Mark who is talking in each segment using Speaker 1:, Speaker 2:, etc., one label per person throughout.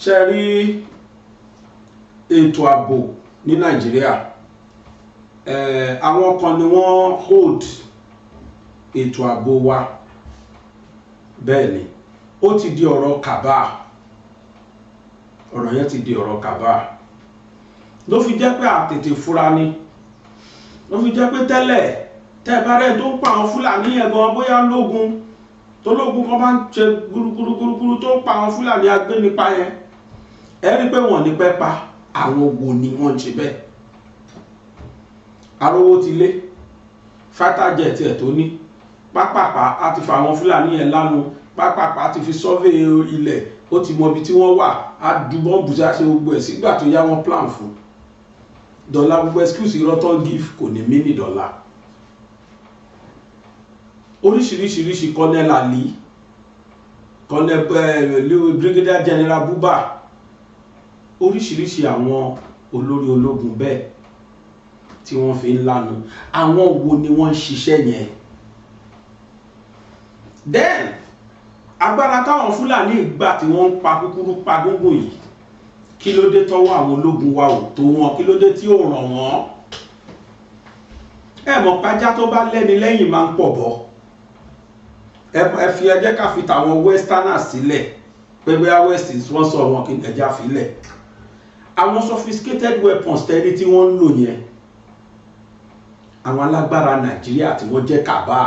Speaker 1: ṣe rí ètò ààbò ní Nàìjíríà àwọn kan ni wọ́n hold ètò ààbò wa bẹ́ẹ̀ ni ó ti di ọ̀rọ̀ kàbá ọ̀rọ̀ yẹn ti di ọ̀rọ̀ kàbá ló fi jẹ́ pé àtètè fura ni ló fi jẹ́ pé tẹ́lẹ̀ tẹ́ bá rẹ̀ tó ń pa àwọn Fúlàní yẹn gan bóyá lógun tó lógun kan bá ń ṣe gúrúgúrúgúrú tó ń pa àwọn Fúlàní agbénipa yẹn ẹ rí pé wọ́n ní pẹ́ pa àwọn wo ni wọ́n ń ṣe bẹ́ẹ̀ arówó ti lé fighter jet ẹ̀ tó ní pápápá á ti fa àwọn Fúlàní yẹn lánu pápápá á ti fi survey ilẹ̀ ó ti mọ ibi tí wọ́n wà á du bọ́ǹbù sí àṣẹ gbogbo ẹ̀ sígbà tó yá wọn plan fún dọ́là gbogbo excuse irọ́tọ́ give kò ní mí ní dọ́là oríṣiríṣiríṣi Colonel Ali Colonel Brigadier General Buba oríṣiríṣi àwọn olórí ológun bẹ́ẹ̀ tí wọ́n fi ń lánu àwọn wo ni wọ́n ń ṣiṣẹ́ yẹn then agbára táwọn Fúlàní ìgbà tí wọ́n ń pa kúkúrú pa gúngùn yìí kí ló dé tọ́wọ́ àwọn ológun wa ò tó wọn kí ló dé tí ò ràn wọ́n ẹ mọ̀ pàjá tó bá lẹ́ni lẹ́yìn máa ń pọ̀ bọ́ ẹ fi ẹ jẹ́ ká fi tàwọn westerners sílẹ̀ pé bóyá west wọ́n sọ wọn kí ẹja filẹ̀ àwọn sophisticated weapons tẹ́lẹ̀ tí wọ́n ń lò yẹn àwọn alágbára Nàìjíríà tí wọ́n jẹ́ kàbá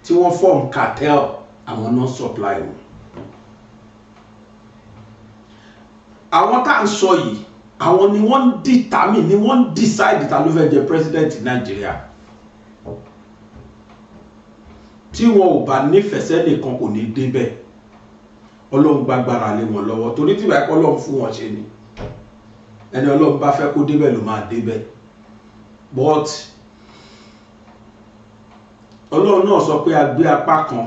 Speaker 1: tí wọ́n form cartel àwọn náà supply wọn àwọn tá à ń sọ yìí àwọn ni wọ́n ń determine ni wọ́n ń decide ta ló fẹ́ jẹ president Nàìjíríà tí wọn ò bá nífẹ̀ẹ́ sẹ́nìkan kò ní débẹ̀ Ọlọ́run gbàgbára lé wọn lọ́wọ́ torí tí ìbáyìí Ọlọ́run fún wọn ṣe ni ẹni Ọlọ́run bá fẹ́ kó débẹ̀ ló máa débẹ̀ but Ọlọ́run náà sọ pé a gbé apá kan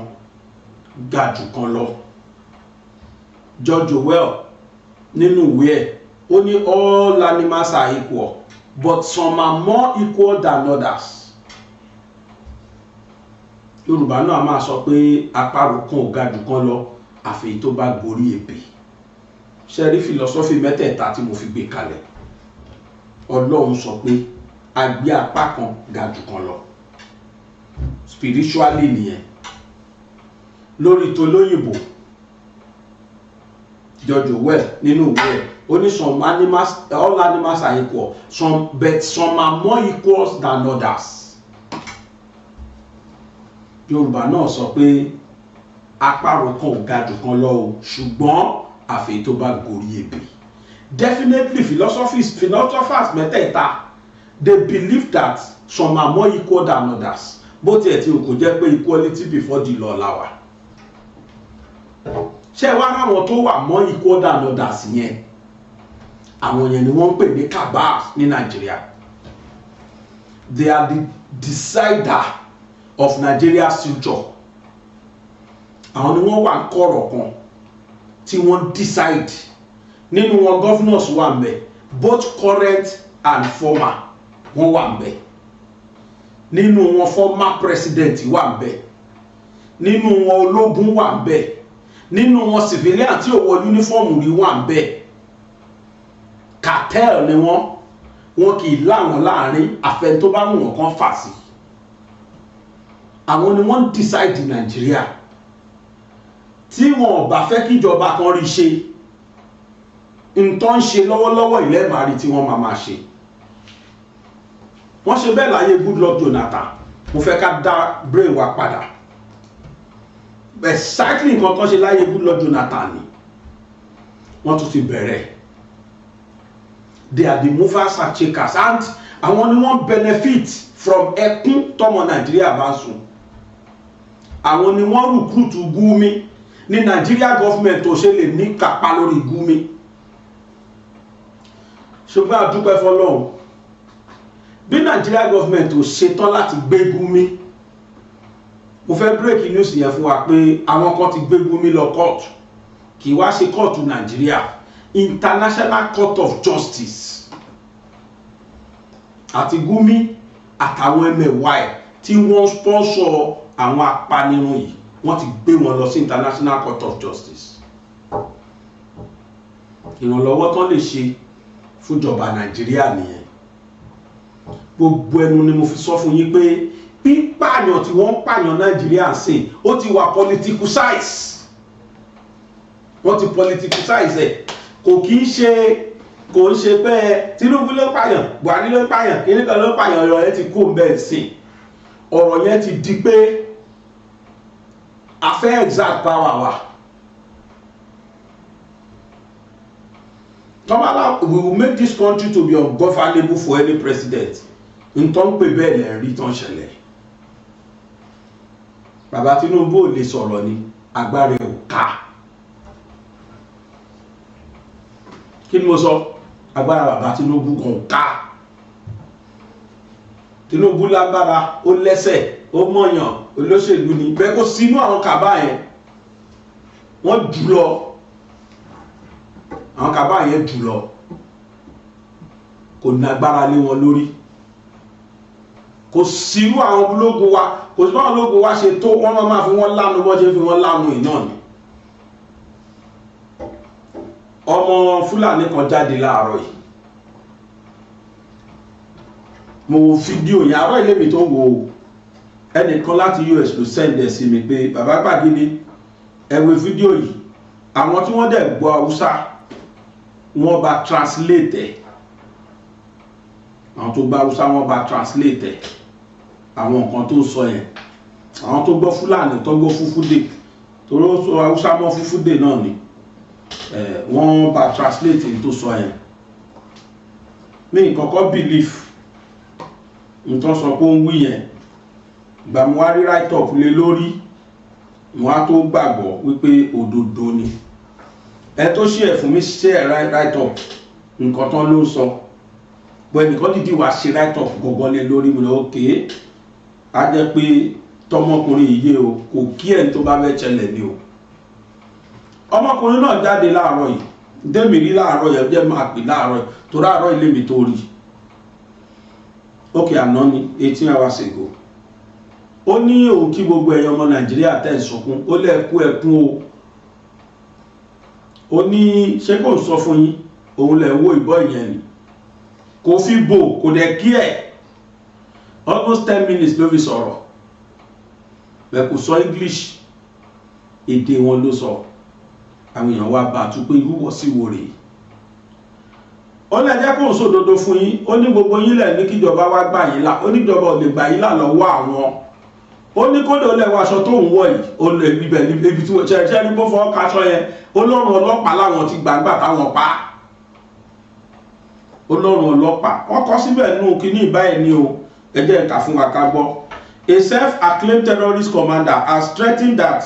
Speaker 1: ga jù kan lọ George Orwell nínú ìwé ẹ̀ ó ní all animals are equal but some are more equal than others Yorùbá náà máa sọ pé àparò kan ò ga jù kan lọ àfi tó bá gorí ebè ṣe rí philosophy mẹ́tẹ̀ẹ̀ta tí mo fi gbé kalẹ̀ Ọlọ́run sọ pé a gbé apá kan ga jù kan lọ spiritually nìyẹn lórí tó lóyìnbó George Orwell nínú ìwé ẹ̀ ó ní some animals all animals are equal but some are more equal than others Yorùbá náà sọ pé àparò kan ò ga jù kan lọ o ṣùgbọ́n àfi tó bá gorí ebè definitely philosophers mẹ́tẹ̀ẹ̀ta they believe that some are more equal than others bó tiẹ̀ tí o kò jẹ́ pé equality before the law la wà ṣé wá ráwọn tó wà more equal than others yẹn àwọn yẹn ni wọ́n ń pè ní cabal ní Nàìjíríà they are the decider of Nigeria's future àwọn ni wọ́n wà kọ̀rọ̀ kan tí wọ́n decide nínú wọn governors wà ń bẹ̀ both current and former wọ́n wà ń bẹ̀ nínú wọn former president wà ń bẹ̀ nínú wọn ológun wà ń bẹ̀ nínú wọn civilian tí ò wọ uniform rí wà ń bẹ̀ cartel ni wọ́n kì í láwọn láàrin àfẹn tó bá wù wọ́n kàn fà sí àwọn ni wọ́n decide Nàìjíríà tí wọn ò bá fẹ́ kíjọba kan rí ṣe nǹkan ṣe lọ́wọ́lọ́wọ́ ilẹ̀ màrí tí wọ́n máa ṣe wọ́n ṣe bẹ́ẹ̀ láyé Goodluck Jonathan mo fẹ́ ká dá brain wa padà exactly nǹkan kan ṣe láyé Goodluck Jonathan ni wọ́n tún ti bẹ̀rẹ̀ they are the movers and shakers and àwọn ni wọ́n benefit from ẹkún tọmọ Nàìjíríà bá sùn àwọn ni wọ́n recruit Gumi ní Nigeria government tó ṣe lè ní kápá lórí Gumi ṣùgbọ́n a dúpẹ́ fọ́lọ́run bí Nigeria government tó ṣetán láti gbé Gumi mo fẹ́ break news yẹn fún wa pé àwọn kan ti gbé Gumi lọ court kì í wá ṣe court Nigeria International Court of Justice àti Gumi àtàwọn ẹmẹ̀wà ẹ̀ tí wọ́n sponsor àwọn apanirun yìí wọ́n ti gbé wọn lọ sí International Court of Justice ìrànlọ́wọ́ tán lè ṣe fúnjọba Nàìjíríà nìyẹn. Gbogbo ẹnu ni mo fi sọ fún yín pé pípààyàn tí wọ́n ń pààyàn Nàìjíríà sìn ó ti wà politicicize. Wọ́n ti politicicize ẹ̀. Kò ń ṣe pé Tinubu ló pààyàn, Buhari ló pààyàn, kìnìkan ló pààyàn, ọ̀rọ̀ yẹn ti kó bẹ́ẹ̀ sìn. Ọ̀rọ̀ yẹn ti di pé a fẹ́ exact power wa. Tomala, we will make this country to be ungovernable for any president. Nǹkan pè bẹ́ẹ̀ lẹ́ rí tán ṣẹlẹ̀. Bàbá Tinubu ò lè sọ̀rọ̀ ni, agbára ẹ̀ ò ká. Kí ni mo sọ? Agbára bàbá Tinubu kò ká. Tinubu lágbára, ó lẹ́sẹ̀, ó mọ̀yàn, olóṣèlú ni. Bẹ́ẹ̀ kó sínú àwọn kàbá yẹn, wọ́n jù lọ. Àwọn kàbá yẹn jù lọ. Kò ní agbára lé wọn lórí. Kò sírú àwọn ológun wa, kò sí báwọn ológun wa ṣe tó wọ́n máa fi wọ́n lánu bọ́ ṣe fi wọ́n lánu ìná ni. Ọmọ Fúlàní kan jáde láàárọ̀ yìí. Mo wo fídíò yẹn àárọ̀ ilé mi tó wo ẹnìkan láti US ló send ẹ̀ sí mi pé bàbá Gbàgede ẹ wo fídíò yìí. Àwọn tí wọ́n dẹ̀ gbọ́ Haúsá wọ́n bá translate ẹ̀. Àwọn tó gbọ́ Haúsá wọ́n bá translate ẹ̀. Àwọn nǹkan tó sọ yẹn. Àwọn tó gbọ́ Fúlàní tó gbọ́ Fúfúdè. Torí ó sọ Haúsá mọ́ Fúfúdè náà ni. Wọ́n bá translate tó sọ yẹn. Mi kọ́kọ́ believe nǹkan sọ pé ó ń wí yẹn. Ìgbà mo wá rí write up lé lórí, mo wá tó gbàgbọ́ wípé òdodo ni. Ẹ tó ṣe ẹ̀ fún mi ṣe write up nǹkan tán ló sọ. Bọ́ ẹnìkan dídí wá ṣe write up gọ́gọ́ lé lórí mi lọ òkè. A jẹ́ pé tọmọkùnrin yìí o kò kí ẹ̀ tó bá fẹ́ ṣẹlẹ̀ ni o. Ọmọkùnrin náà jáde láàárọ̀ yìí. Dẹ́mi rí láàárọ̀ yẹn jẹ́ máa pè láàárọ̀ yìí. Torí àárọ̀ ilé mi tó rí. Okay, àná ni 18 hours ago. Ó ní òun kí gbogbo ẹ̀yin ọmọ Nàìjíríà tẹ́ ń sọkún, ó lẹ́ẹ̀kú ẹkún o. Ó ní ṣé kò sọ fún yín, òun lẹ̀ wo ìbọn ìyẹn ni. Kò fi bò, kò dẹ̀ kí ẹ̀. Almost 10 minutes ló fi sọ̀rọ̀. Bẹ́ẹ̀ kò sọ English, èdè wọn ló sọ. Àwọn èèyàn wá bá tú pé irú wọ́ sí wo rèé. Ó lè jẹ́ kó sódodo fún yín, ó ní gbogbo yín lẹ̀ ní kíjọba wá gbà yín là, ó ní ìjọba ò lè gbà yín là lọ́wọ́ àwọn. Ó ní kódò lè wọ aṣọ tó ń wọ̀ yìí, ó lè bíbẹ̀ níbi tí wọ́n ṣe ní bó fọwọ́ kaṣọ yẹn, Ọlọ́run ọlọ́pàá láwọn ti gbàgbà táwọn pa. Ọlọ́run ọlọ́pàá, wọ́n kọ síbẹ̀ nínú kíní ìbáyìí ni o, ẹ jẹ́ ká fún wa ká gbọ́. A self-acclaimed terrorist commander has threatened that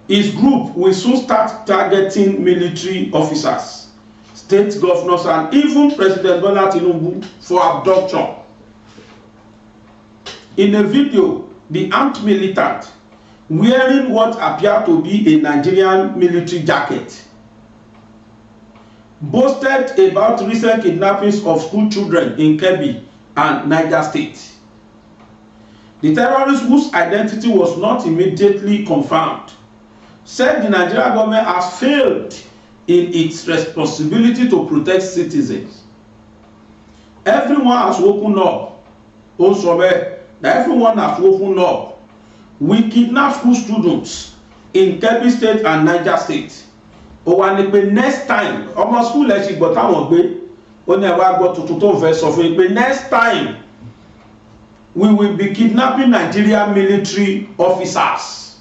Speaker 1: his group will soon start targeting military officers, state governors, and even President Bola Tinubu for abduction. In a video, the armed militant, wearing what appeared to be a Nigerian military jacket, boasted about recent kidnappings of school children in Kebbi and Niger State. The terrorist, whose identity was not immediately confirmed, said the Nigerian government has failed in its responsibility to protect citizens. Everyone has woken up. Also, everyone has woken up. We kidnap school students in Kebbi State and Niger State. Ó wá ní pé next time, ọmọ school ẹ̀ ṣì gbọ́ táwọn gbé, ó ní ẹ̀wá gbọ́ tuntun tó fẹ́ sọ fún yín pé next time we will be kidnapping Nigerian military officers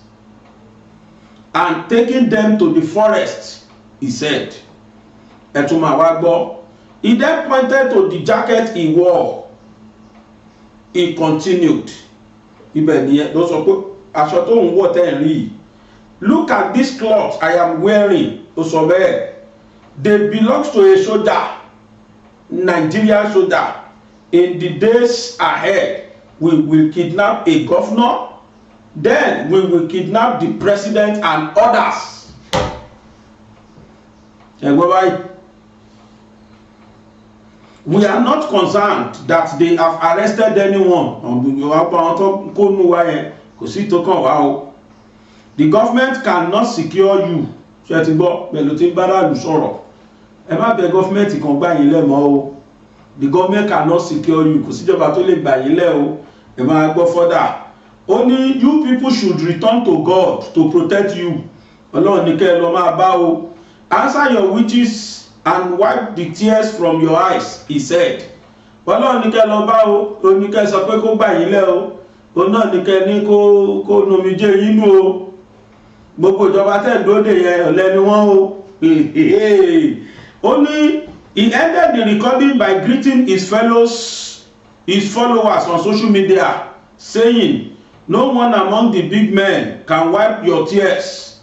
Speaker 1: and taking them to the forest, he said. Ẹ tún máa wá gbọ́. He then pointed to the jacket he wore. He continued. Ibẹ̀ nìyẹn ló sọ pé aṣọ tó ń wọ̀ tẹ́ ń rí. Look at this cloth I am wearing. Ó sọ bẹ́ẹ̀. They belong to a soldier, Nigerian soldier. In the days ahead, we will kidnap a governor. Then we will kidnap the president and others. We are not concerned that they have arrested anyone. The government cannot secure you. ẹ má bẹ̀ gọ́fíńmẹ̀ntì kan gbà yín lẹ̀ mọ́ o, the government cannot secure you, kò síjọba tó lè gbà yín lẹ̀ o. Ẹ máa gbọ́ fọ́dà, ó ní you people should return to God to protect you. Ọlọ́run ní kẹ́ ẹ lọ máa bá o. Answer your wishes and wipe the tears from your eyes, he said. Ọlọ́run ní kẹ́ ẹ lọ bá o, ó ní kẹ́ ẹ sọ pé kó gbà yín lẹ̀ o, ó náà ní kẹ́ ẹ ní kó nomijé yín nù o. Gbogbo ìjọba tẹ̀ lóde yẹn ọ̀lẹ ni wọ́n o. Ó ní he ended the recording by greeting his followers on social media, saying, "No one among the big men can wipe your tears."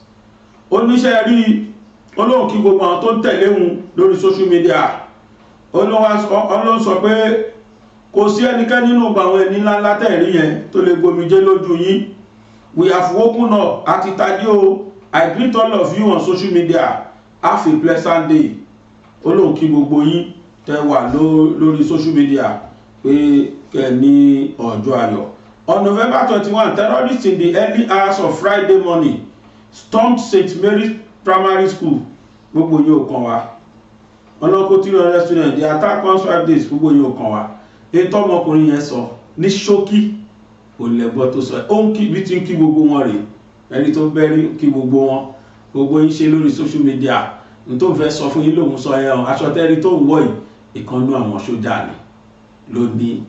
Speaker 1: Oníṣẹ́ rí olóhùn kí gbogbo àwọn tó ń tẹ̀lé òun lórí social media. Ọlọ́run sọ pé kò sí ẹnikẹ́ni nínú àwọn ẹni ńláńlá tẹ̀rí yẹn tó lè gbomijé lójú yín. We have woken up àti tají o. I greet all of you on social media. Have a pleasant day. Olóhùn kí gbogbo yín tẹ́ wà lórí social media pé kẹ́ ní ọjọ́ ayọ̀. On November 21, terrorists in the early hours of Friday morning stormed St. Mary's Primary School. Gbogbo yóò kàn wá. Ọlọ́kọ̀ 300 students, the attack comes 5 days. Gbogbo yóò kàn wá. Ètò ọmọkùnrin yẹn sọ ní ṣókí olẹ́gbọ́ tó sọ ó ń kí bí tí ń kí gbogbo wọn rèé, ẹni tó bẹ́rí kí gbogbo wọn, gbogbo yín ṣe lórí social media ní tó fẹ́ sọ fún yín lòun sọ yẹn aṣọ tẹ́rí tó ń wọ̀ yìí ìkànnú àwọn sójà ni lónìí.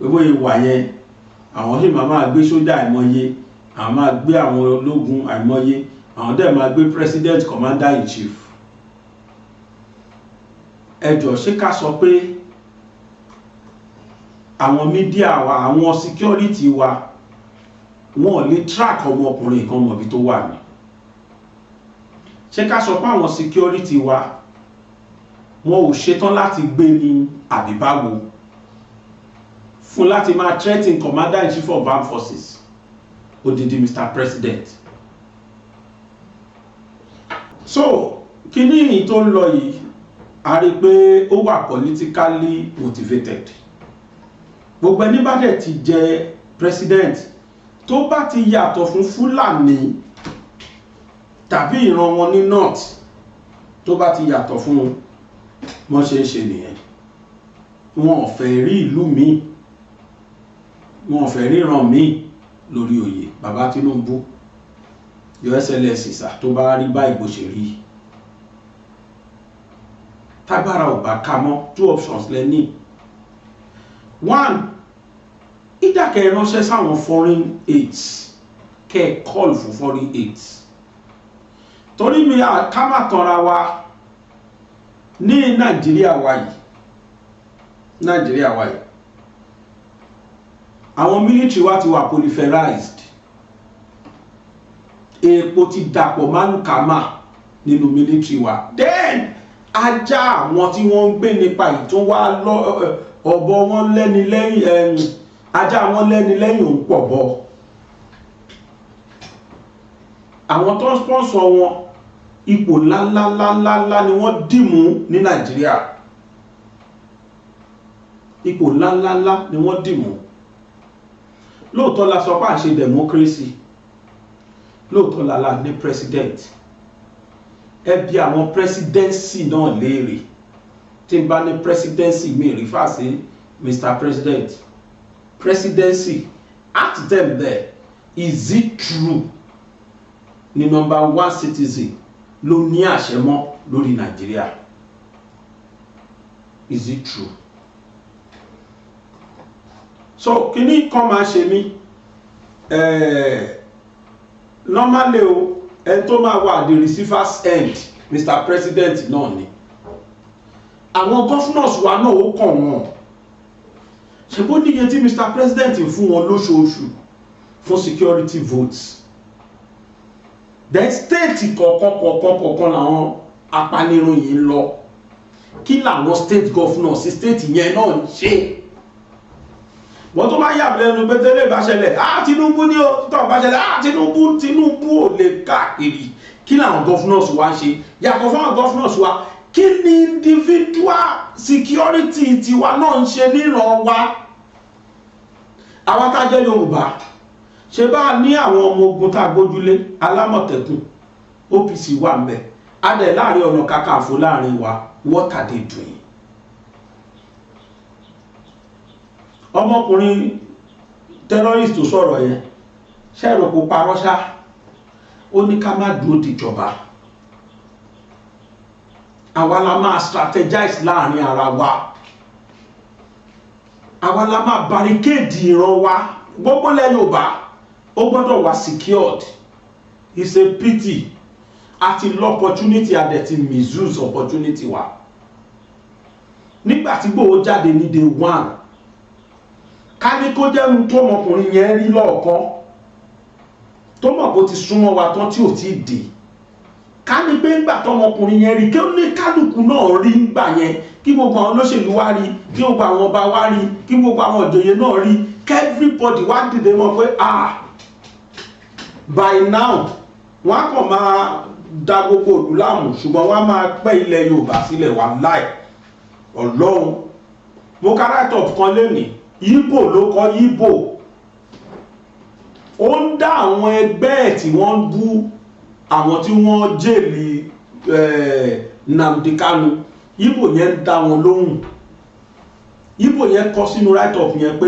Speaker 1: Gbogbo ìwà yẹn àwọn sì máa gbé sójà àìmọye, àwọn máa gbé àwọn ológun àìmọye, àwọn dẹ̀ máa gbé president commander in chief. Ẹjọ́ ṣé ká sọ pé àwọn mídíà wa, àwọn security wa, wọn ò lè track ọmọkùnrin kan mọ̀bí tó wà ní? Ṣé ká sọ pé àwọn security wa wọn ò ṣetán láti gbé ní àbíbáwo fún láti máa threaten commander in chief of armed forces, odidi Mr. President? So kíní yìí tó ń lọ yìí a rí pé ó wà politically motivated. Gbogbo ẹni bá dẹ̀ ti jẹ president tó bá ti yàtọ̀ fún Fúlàní tàbí ìran wọn ní north, tó bá ti yàtọ̀ fún wọn ṣe ń ṣe nìyẹn. Wọn ò fẹ́ rí ìlú míì, wọn ò fẹ́ ríran míì lórí oyè. Bàbá Tinubu, Your Excellency sà, tó bá rí báyìí bó ṣe rí, tágbára ò bá ká mọ́, 2 options lẹ́ní. 1, ìdá kẹ́ ránṣẹ́ sáwọn foreign aids, kẹ́ call for foreign aids. Torí mi ká má tanra wa ní Nàìjíríà wa yìí, àwọn military wa ti wà proliferized. Epo ti dàpọ̀ mánúkàmá nínú military wa. Then ajá àwọn tí wọ́n ń gbé nípa ìtún wá ọ̀bọ wọn lẹ́ni lẹ́yìn, ajá wọn lẹ́ni lẹ́yìn ń pọ̀ bọ́. Àwọn tó ń sponsor wọn ipò ńláńláńláńlá ni wọ́n dìmú ní Nàìjíríà. Ipò ńláńláńlá ni wọ́n dìmú. Lóòótọ́ la sọ pé à ń ṣe democracy, lóòótọ́ la ní president. Ẹ bi àwọn presidency náà léèrè. Tí n bá ní presidency mi rí fà sí Mr. President. Presidency, ask them there, is it true ni number 1 citizen ló ní àṣẹ mọ́ lórí Nàìjíríà? Is it true? So kíní kan máa ṣe mí normally o, ẹni tó máa wà the receiver's end Mr. President náà ni. Àwọn governors wa náà ó kàn wọ́n. Ṣé bó níye tí Mr. President fún wọn lóṣooṣù fún security votes? Then state kọ̀ọ̀kan làwọn apanirun yìí ń lọ. Kí làwọn state governors sí state yẹn náà ń ṣe? Wọ́n tó máa yà lẹ́nu pé tẹ́lẹ̀ bá ṣẹlẹ̀, Tinubu ní o, tó bá ṣẹlẹ̀, Tinubu ò lè káàkiri. Kí làwọn governors wa ń ṣe? Yàtọ̀ fún àwọn governors wa, kí ni individual security tiwa náà ń ṣe níran wa? Àwọn tá jẹ́ Yorùbá, ṣe bá ní àwọn ọmọ ogun tá gbójúlé, Alámọ̀tẹ́kùn, OPC wà ńbẹ̀, adẹ̀ láàrin ọ̀nà kakanfò láàrin wa, what are they doing? ọmọkùnrin terrorist tó sọ̀rọ̀ yẹn ṣẹ́rò kó parọ́ ṣá, ó ní ká má dúró dìjọba, àwa la máa strategize láàrin ara wa, àwa la máa barricade ìran wa, gbogbo ilẹ̀ Yorùbá ó gbọ́dọ̀ wà secured. It's a pity àti l'opportunity àdẹ̀tí misuse opportunity wa. Nígbàtí Ìgbòho jáde ní day one, ká ní kó jẹ́ ohun tó ọmọkùnrin yẹn rí lọ́ọ̀kan tó mọ̀ kó ti súnmọ́ wa tán tí ò tí dé, ká ní pé ńgbà tọmọkùnrin yẹn rí kí ó ní kálukú náà rí ńgbà yẹn, kí gbogbo àwọn olóṣèlú wá rí, kí gbogbo àwọn ọba wá rí, kí gbogbo àwọn ìjòyè náà rí, kí everybody wá dìde mọ̀ pé by now wọ́n á kàn máa da gbogbo òlú láàmú, ṣùgbọ́n wọ́n á máa pẹ́ ilẹ̀ Yorùbá sílẹ̀ wà láì Ọlọ́run. mo káràtọ̀ kan lẹ́nìí, Ìgbò ló kọ́ Ìgbò, ó ń dá àwọn ẹgbẹ́ ẹ̀ tí wọ́n ń bú àwọn tí wọ́n jèlì Nnamdi Kanu, Ìgbò yẹn ń dá wọn lóhùn. Ìgbò yẹn kọ sínú write up yẹn pé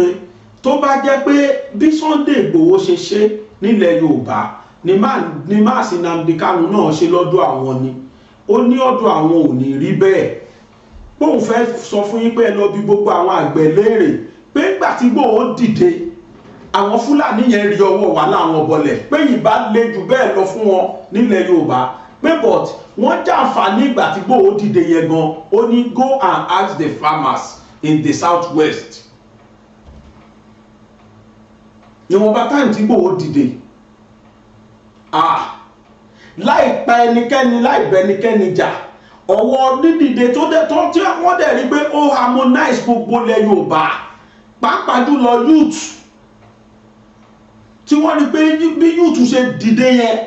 Speaker 1: tó bá jẹ́ pé bí Sunday Ìgbòho ṣe ṣe nílẹ̀ Yorùbá ni máa sí Nnamdi Kanu náà ṣe lọ́dọ̀ àwọn ni, ó ní ọ̀dọ̀ àwọn ò ní rí bẹ́ẹ̀. Bóun fẹ́ sọ fún yín pé ẹ lọ bí gbogbo àwọn àgbẹ̀ léèrè pé ìgbà tí Ìgbòho dìde àwọn Fúlàní yẹn rí ọwọ́ wà láwọn bọlẹ̀ pé ìbá le jù bẹ́ẹ̀ lọ fún wọn nílẹ̀ Yorùbá pé but wọ́n jàǹfààní ìgbà tí Ìgbòho dìde yẹn gan. Ó ní go and ask the farmers in the southwest. Ìwọ̀nba táìmù tí Ìgbòho dìde, láìpa ẹnikẹ́ni láìbẹ ẹnikẹ́ni jà, ọwọ́ dídìde tó dẹ̀ tó tí wọ́n dẹ̀ rí pé ó harmonize gbogbo ilẹ̀ Yorùbá, pàápàá jùlọ youth, tí wọ́n rí pé bí youth ṣe dìde yẹn,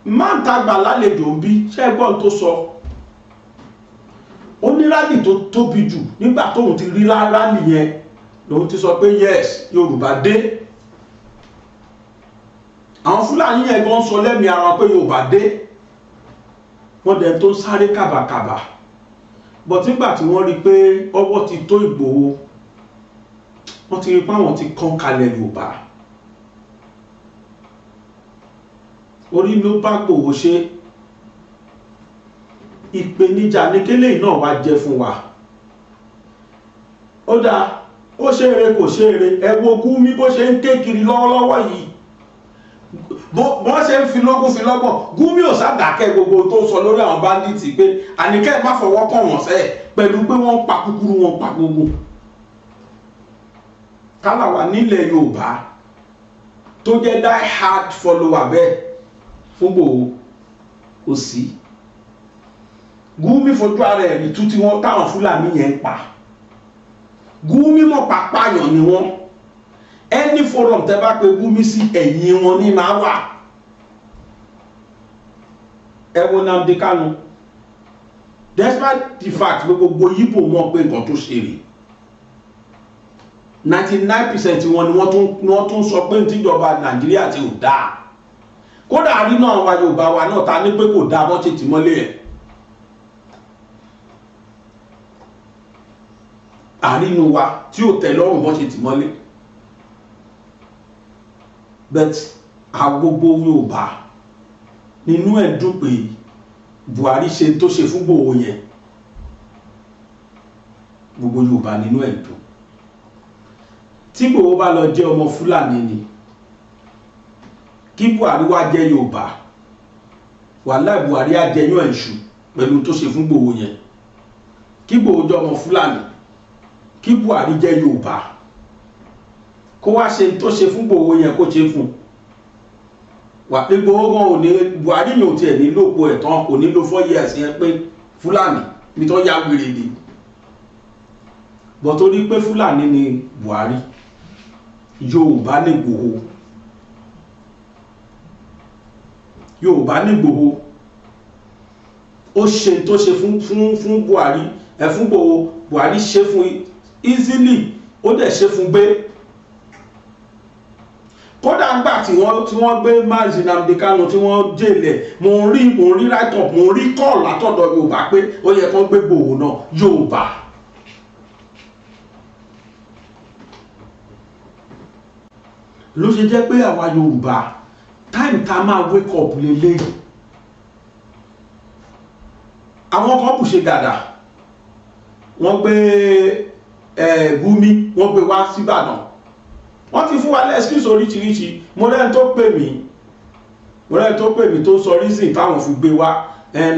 Speaker 1: máa ń tagbà lálejò ń bí ṣẹ́gbọ́n tó sọ. Ó ní rálì tó tóbi jù nígbà tóun ti rí rálì yẹn lòun ti sọ pé yes Yorùbá dé. Àwọn Fúlàní yẹn gan sọ lẹ́mìí ara pé Yorùbá dé, wọ́n dẹ̀ tó sáré kàbàkàbà, but nígbà tí wọ́n rí pé ọwọ́ ti tó Ìgbòho, wọ́n ti rí pé àwọn ti kán kalẹ̀ Yorùbá. Orí ló bá Ìgbòho ṣe. Ìpèníjà ní kélé náà wá jẹ́ fún wa. Ó dáa, ó ṣeré kò ṣeré, ẹ wo Gumi bó ṣe ń ké kiri lọ́wọ́lọ́wọ́ yìí, bọ́n ṣe ń fi lógún fi lọ́gbọ̀n. Gumi ò sádàkẹ́ gbogbo tó sọ lórí àwọn bandits pé àníkẹ́ má fọwọ́ kàn wọ́n sẹ́ pẹ̀lú pé wọ́n ń pa kúkúrú, wọn pa gbogbo. Kálà wà nílẹ̀ Yorùbá tó jẹ́ die hard follower bẹ́ẹ̀ fún Ìgbòho kò sí. Gumi fojú ara ẹ̀ rí tú tí wọ́n táwọn Fúlàní yẹn ń pa. Gumi mọ̀ pàpáyàn ni wọ́n. Any forum tẹ́ bá pe Gumi sí ẹ̀yìn wọn ní máa wà. Ẹ wo Nnamdi Kanu, despite the fact pé gbogbo Ìgbò mọ̀ pé nǹkan tó ṣe rè, 99% wọn ni wọ́n tún sọ pé tíjọba Nàìjíríà ti ò dáa. Kódà rí náà wa Yorùbá wa náà ta ní pé kò dáa wọ́n ti tì mọ́lé ẹ̀. Àrínú wa tí ò tẹ́ lọ́rùn bọ́n ṣe tì mọ́lé. But agbogbo Yorùbá nínú ẹ̀ dùn pé Buhari ṣe tó ṣe fún Ìgbòho yẹn. Gbogbo Yorùbá nínú ẹ̀ dùn. Tí Ìgbòho bá lọ jẹ́ ọmọ Fúlàní ni, kí Buhari wá jẹ́ Yorùbá, wàláhì Buhari á jẹyàn ẹ̀ṣù pẹ̀lú tó ṣe fún Ìgbòho yẹn. Kí Ìgbòho jẹ́ ọmọ Fúlàní, kí Buhari jẹ́ Yorùbá, kó wá ṣe tó ṣe fún Ìgbòho yẹn kó ṣe fún. Wà pé Ìgbòho gan ò ní, Buhari yóò tiẹ̀ ní lòpọ̀ ẹ̀tàn, kò ní lò 4 years yẹn pé Fúlàní mi tó yá wèrè ni. Bọ̀ torí pé Fúlàní ni Buhari, Yorùbá ní Ìgbòho. Yorùbá ní Ìgbòho. Ó ṣe tó ṣe fún Buhari, fún Ìgbòho, Buhari ṣe fún easily, ó dẹ̀ ṣe fún gbé. kódà ńgbà tí wọ́n gbé Mazi Nnamdi Kanu tí wọ́n jèlẹ̀ mo rí write up mo rí call látọ̀dọ̀ Yorùbá pé ó yẹ kán gbé Ìgbòho náà Yorùbá. ló ṣe jẹ́ pé àwa Yorùbá time tá máa wake up lélẹ́yìí àwọn kan bù ṣe gàdà wọ́n gbé Gumi wọ́n gbé wá síbàdàn wọ́n ti fún wa lẹ́skísì oríṣiríṣi mo rẹ́ni tó pè mí tó sọ reason táwọn fi gbé wá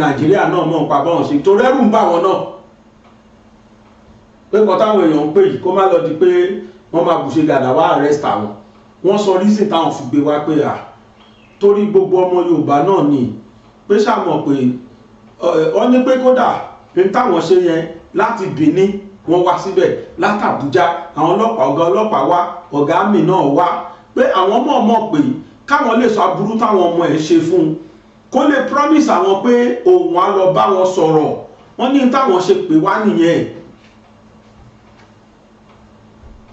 Speaker 1: Nàìjíríà náà mọ̀ pa báwọn ṣe tó rẹ́rù ń bá wọn náà pé kan táwọn èèyàn ń pè yìí kó má lọ di pé wọ́n máa bù ṣe gàdà wá arrest àwọn wọ́n sọ reason táwọn fi gbé wá pé torí gbogbo ọmọ Yorùbá náà ni pé ṣàmọ̀ pé wọ́n ní pé kódà ní táwọn ṣe yẹn láti Benin wọ́n wá síbẹ̀ láti Àbújá àwọn ọlọ́pàá ọ̀gá ọlọ́pàá wá ọ̀gá àmì náà wá pé àwọn mọ̀ pé káwọn lè sọ aburú táwọn ọmọ ẹ̀ ṣe fún un kó lè promise àwọn pé òun á lọ bá wọn sọ̀rọ̀ wọ́n ní táwọn ṣe pè wá nìyẹn.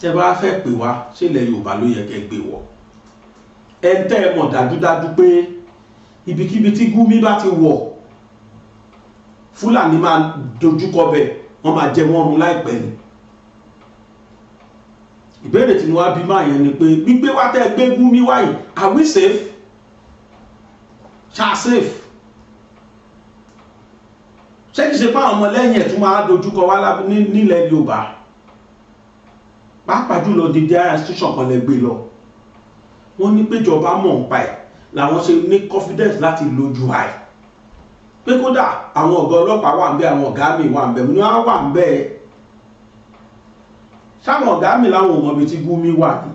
Speaker 1: tẹ́ bá fẹ́ pè wá sílẹ̀ Yorùbá ló yẹ kẹ́ gbé wọ̀ ẹ tẹ́ ẹ mọ̀ dájúdájú pé ibikíbi tí Gumi bá ti wọ̀ Fúlàní máa dojúkọ bẹ̀ wọ́n máa jẹ wọ́n run láìpẹ́ ni. ìbéèrè tí mo wá bí máa yẹn ni pé gbígbé wá tẹ́ gbé Gumi wáyìí are we safe? ṣá safe? ṣé kìí ṣe fáwọn ọmọ lẹ́yìn ẹ̀ tún máa dojúkọ wá nílẹ̀ Yorùbá pàápàá jùlọ di higher institution kan lẹ gbé lọ wọ́n ní péjọba mọ̀ ń pa ẹ̀ làwọn ṣe ní confidence láti lójú àì pé kódà àwọn ọ̀gá ọlọ́pàá wà ń bẹ àwọn ọ̀gá mi wà ń bẹ ní wọ́n wà ń bẹ sáwọn ọ̀gá mi láwọn ọmọ ibi tí Gumi wà ní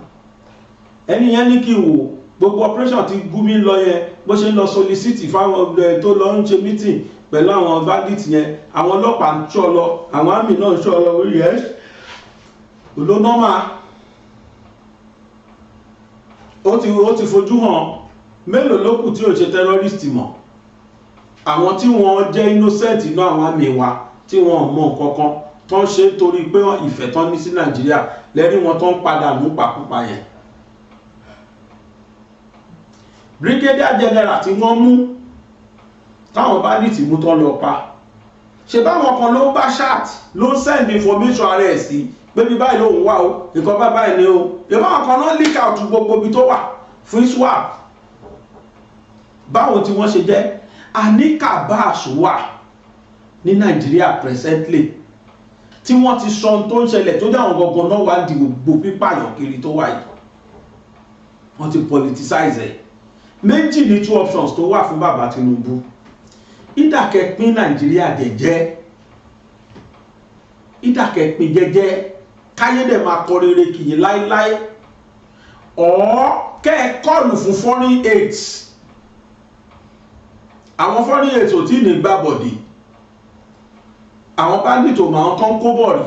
Speaker 1: ẹni yẹn ní kí n wò gbogbo operation tí Gumi lọ yẹn bó ṣe ń lọ solicit fáwọn tó lọ ń ṣe meeting pẹ̀lú àwọn bandit yẹn àwọn ọlọ́pàá ń ṣọ́ lọ àwọn àmì náà ń ṣọ́ lọ orí ẹ̀ ló nọ́mà ó ti fojú hàn mélòó ló kù tí ò ṣe terrorist mọ̀ àwọn tí wọ́n jẹ́ innocent inú àwọn àmì wa tí wọ́n mọ̀ kankan tó ń ṣe torí pé ìfẹ́ tán ní sí Nàìjíríà lẹ́rí wọn tó ń padà mú pàkúpa yẹn. Brigadier General tí wọ́n mú táwọn bandit mú tán lọ pa ṣe báwọn kan ló ń bá chat ló ń send information ara ẹ̀ sí pé bí báyìí lòun wà o nǹkan báyìí ni o ìbáwọn kan náà leak out gbogbo ibi tó wà fún swap báwo tí wọ́n ṣe jẹ́ àníkà báàsù wà ní Nàìjíríà presently tí wọ́n ti sọ tó ń ṣẹlẹ̀ tó dáwọn gangan náà wá di gbogbo pípààyàn kiri tó wà yìí wọ́n ti politicize ẹ̀ méjì ní two options tó wà fún bàbá Tinubu ìdàkẹ́pín Nàìjíríà jẹ́jẹ́ ìdàkẹ́pín jẹ́jẹ́ káyédè máa kọ rere kìyìn láíláí ọ̀ kẹ́ ẹ kọlù fún foreign aid àwọn foreign aid ò tí ní gbà bọ̀dì àwọn bandit ò máa tán kó bọ̀ rí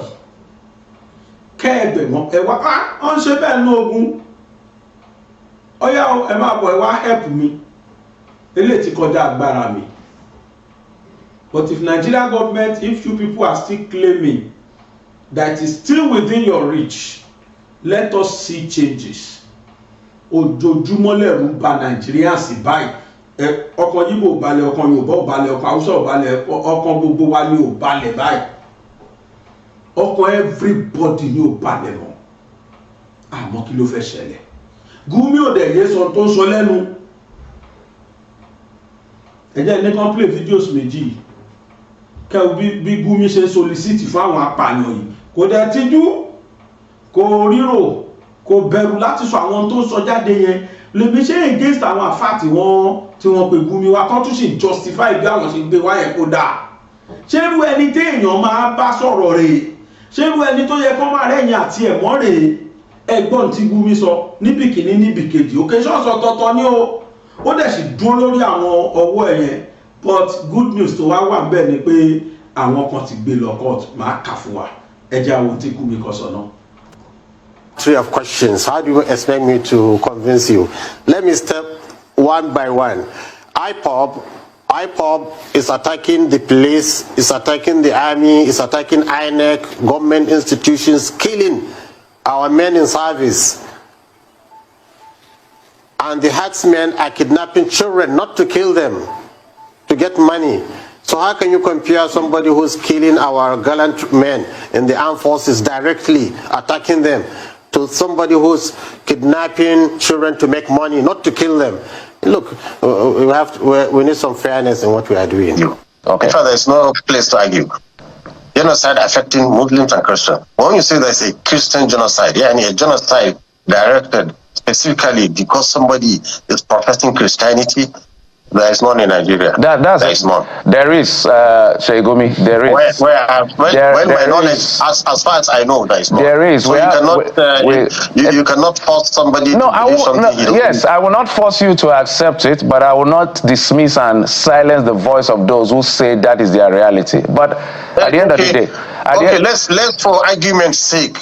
Speaker 1: kẹ́ ẹ gbẹ̀mọ́ ẹ wá ọ́n ṣe bẹ́ẹ̀ ní ogun ọyá ẹ máa bọ̀ ẹ wá help mi eléyìí ti kọjá agbára mi. But if Nigeria government, if you people are still claiming that is still within your reach, let us see changes. Ojoojúmọ́ lẹ̀rù bà Nigerians báyìí. Ọkàn Yíbò ò balẹ̀, ọkàn Yorùbá ò balẹ̀, ọkàn Hausa ò balẹ̀, ọkàn gbogbo wa ni ò balẹ̀ báyìí. Ọkàn everybody ni ò balẹ̀ mọ́. Àmọ́ kí ló fẹ́ ṣẹlẹ̀? Gumi ò dẹ̀ yé sọ tó sọ lẹ́nu. Ẹ jẹ́ ní kan play videos méjì kẹ́ bí Gumi ṣe solicit fáwọn apààyàn yìí kò dẹ̀ tijú kò ríro kò bẹ̀rù láti sọ àwọn tó sọ jáde yẹn lèmi ṣe against àwọn àfáà tí wọ́n pe Gumi wá kọ́ tún ṣe justify bí àwọn ṣe gbé wáyẹ̀ kó dáa ṣé irú ẹni tí èèyàn máa bá sọ̀rọ̀ rẹ̀ ṣé irú ẹni tó yẹ kó máa rẹ̀yìn àti ẹ̀mọ́ rẹ̀ ẹgbọ́n tí Gumi sọ níbi kìíní níbi kejì òkè ṣọ́ọ̀ṣọ́ tọ́tọ́ ní ó dẹ̀ sì dúró lórí àwọn ọwọ́ ẹ̀yẹn but good news tó wá wà bẹ́ẹ̀ ni pé àwọn kan ti gbé lọ court máa kà fún wa ẹ jẹ́ àwọn tí Gumi kọ sọ náà.
Speaker 2: Three of questions. How do you expect me to convince you? Let me step one by one. IPOB is attacking the police, is attacking the army, is attacking INEC, government institutions, killing our men in service. and the herdsmen are kidnapping children not to kill them, to get money. So how can you compare somebody who's killing our gallant men in the armed forces directly, attacking them, to somebody who's kidnapping children to make money, not to kill them? Look, we need some fairness in what we are doing.
Speaker 3: Okay. So there's no place to argue. Genocide affecting Muslims and Christians. When you say there's a Christian genocide, yeah, and a genocide directed specifically because somebody is professing Christianity, there is none in Nigeria. There is none.
Speaker 4: There is, Sheikh Gumi, there is.
Speaker 3: My knowledge, as far as I know, there is none.
Speaker 4: There is.
Speaker 3: So you cannot force somebody
Speaker 4: no,
Speaker 3: to do something.
Speaker 4: Yes, I will not force you to accept it, but I will not dismiss and silence the voice of those who say that is their reality. But at the end of the day...
Speaker 3: let's for argument's sake,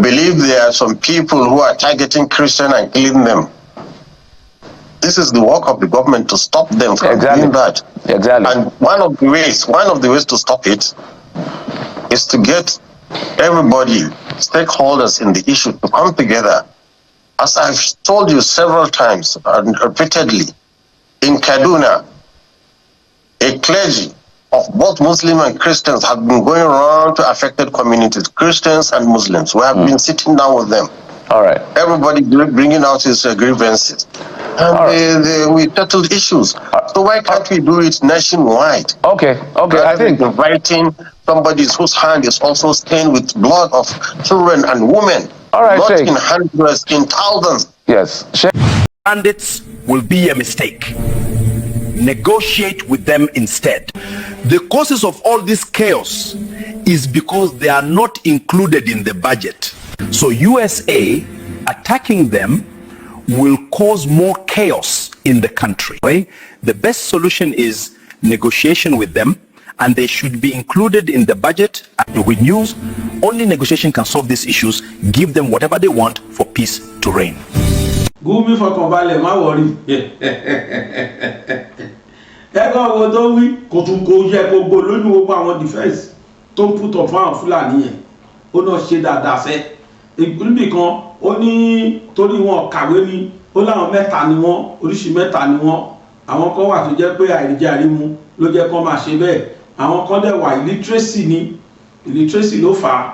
Speaker 3: believe there are some people who are targeting Christians and killing them. This is the work of the government to stop them from doing that.
Speaker 4: Exactly.
Speaker 3: And one of the ways to stop it is to get everybody, stakeholders in the issue, to come together. As I've told you several times and repeatedly, in Kaduna, a clergy of both Muslim and Christians have been going around to affected communities, Christians and Muslims. We have been sitting down with them.
Speaker 4: All right.
Speaker 3: Everybody bringing out his grievances. And we settled issues. So why can't we do it nationwide?
Speaker 4: Okay. I think
Speaker 3: inviting somebody whose hand is also stained with blood of children and women.
Speaker 4: All right,
Speaker 3: not
Speaker 4: Sheikh.
Speaker 3: In hundreds, in thousands.
Speaker 4: Yes.
Speaker 5: Bandits will be a mistake. Negotiate with them instead. The causes of all this chaos is because they are not included in the budget. So USA attacking them will cause more chaos in the country. The best solution is negotiation with them, and they should be included in the budget. And with news, only negotiation can solve these issues. Give them whatever they want for peace to reign.
Speaker 1: Gumi fọkànbalẹ̀ má wọrí. Ẹ̀gbọ́n wo tó wí kò tún kò yẹ gbogbo lónìí gbogbo àwọn defense tó ń put up fún àwọn Fúlàní yẹn ó náà ṣe dáadáa sẹ́. Ìgbìmọ̀ kan ó ní torí wọn kàwé ni ó láwọn mẹ́ta ni wọ́n oríṣi mẹ́ta ni wọ́n àwọn kan wà tó jẹ́ pé àìríjẹ àrímu ló jẹ́ kó máa ṣe bẹ́ẹ̀ àwọn kan dẹ̀ wà illiteracy ni illiteracy ló fà á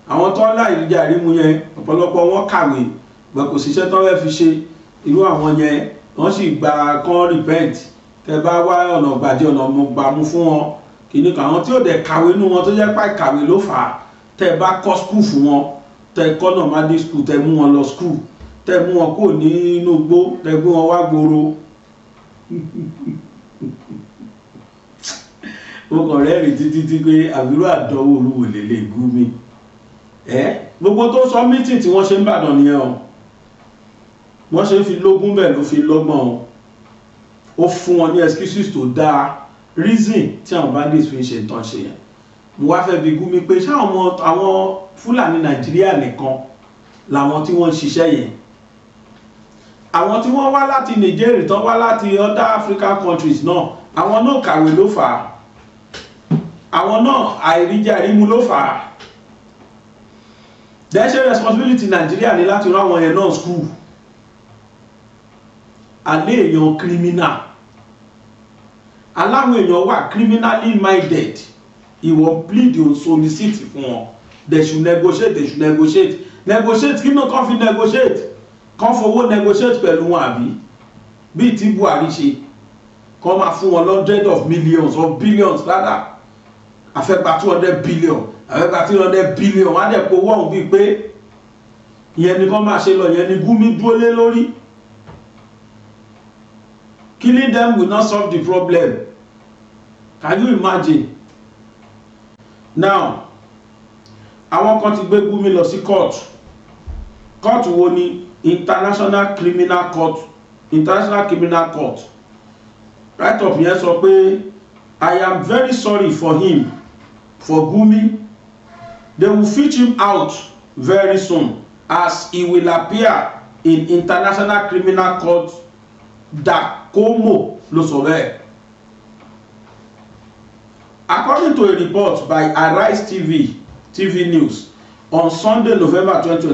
Speaker 1: àwọn tó ń lá àìríjẹ àrímu yẹn ọ̀pọ̀lọpọ̀ wọn kàwé gbẹ kò síṣẹ́ tó fẹ́ fi ṣe irú àwọn yẹn wọ́n sì gba kan repent tẹ bá wá ọ̀nà gbàdé ọ̀nà gbàmú fún wọn kìíní kan àwọn tí ò dẹ̀ kàwé nú wọn tó jẹ́ pé kàwé ló fà á tẹ bá kọ́ school fún wọn tẹ kọ́ normal school tẹ mú wọn lọ school tẹ mú wọn kò ní inú igbó tẹ gbé wọn wá gbòòrò mo kàn rẹ́rìn títí pé àbúrò àdánwò olúwo lélẹ̀ Gumi gbogbo tó sọ meeting tí wọ́n ṣe ń bàdàn nìyẹn o wọ́n ṣe ń fi lógún bẹ́ẹ̀ ló fi lọ́gbọ̀n o ó fún wọn ní excuses tó dáa reason tí àwọn bandits fi ń ṣe tán ṣe yẹn mo wá fẹ́ bi Gumi pé ṣé àwọn Fúlàní Nàìjíríà nìkan làwọn tí wọ́n ń ṣiṣẹ́ yẹn àwọn tí wọ́n wá láti Nigeria tán wá láti other African countries náà àwọn náà kàwé ló fà á àwọn náà àìríjẹ àrímu ló fà á there is a responsibility Nigeria ní láti rán àwọn yẹn náà school alẹ́ èèyàn criminal aláwọn èèyàn wà criminally minded ìwọ plead o solicit fún wọn they should negotiate negotiate kí náà kàn fi negotiate kàn fowó negotiate pẹ̀lú wọn àbí bíi tí Buhari ṣe kàn máa fún wọn hundreds of millions or billions rather àfẹ́gbà 200 billion àfẹ́gbà 300 billion wọ́n á dẹ̀ kó wọ́n bíi pé ìyẹn ni kàn máa ṣe lọ ìyẹn ni Gumi dúró lé lórí. Killing them will not solve the problem. Can you imagine? Now, àwọn kan ti gbé Gumi lọ sí court. Court wo ni International Criminal Court. Right up yẹn sọ pé I am very sorry for him, for Gumi. They will fetch him out very soon as he will appear in International Criminal Court Dakomo ló sọ bẹ́ẹ̀. According to a report by Arise TV News on Sunday, November 23,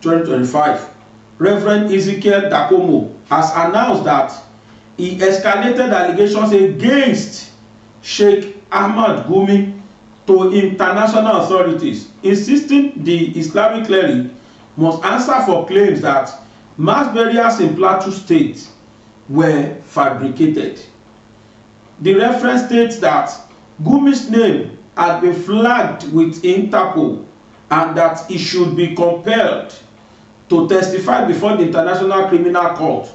Speaker 1: 2025, Reverend Ezekiel Dakomo has announced that he escalated allegations against Sheikh Ahmad Gumi to international authorities, insisting the Islamic cleric must answer for claims that mass burials in Plateau State were fabricated. The reference states that Gumi's name had been flagged with Interpol and that he should be compelled to testify before the International Criminal Court.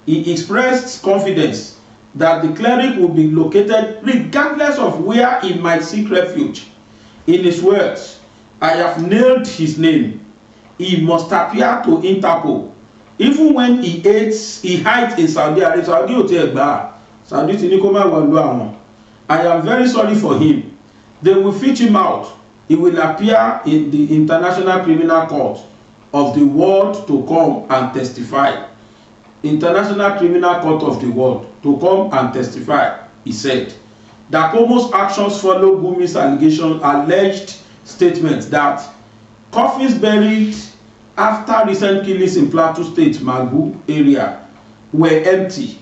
Speaker 1: He expressed confidence that the cleric would be located regardless of where he might seek refuge. In his words, "I have nailed his name. He must appear to Interpol. Even when he hides in Saudi Arabia, Saudi ò tiẹ̀ gbà, Saudi ti ní kó má wọlú àwọn. I am very sorry for him. They will fish him out. He will appear in the International Criminal Court of the world to come and testify." International Criminal Court of the world to come and testify, he said. Dakomo's actions follow Gumi's alleged statements that coffins buried after recent killings in Plateau State, Magu area, were empty.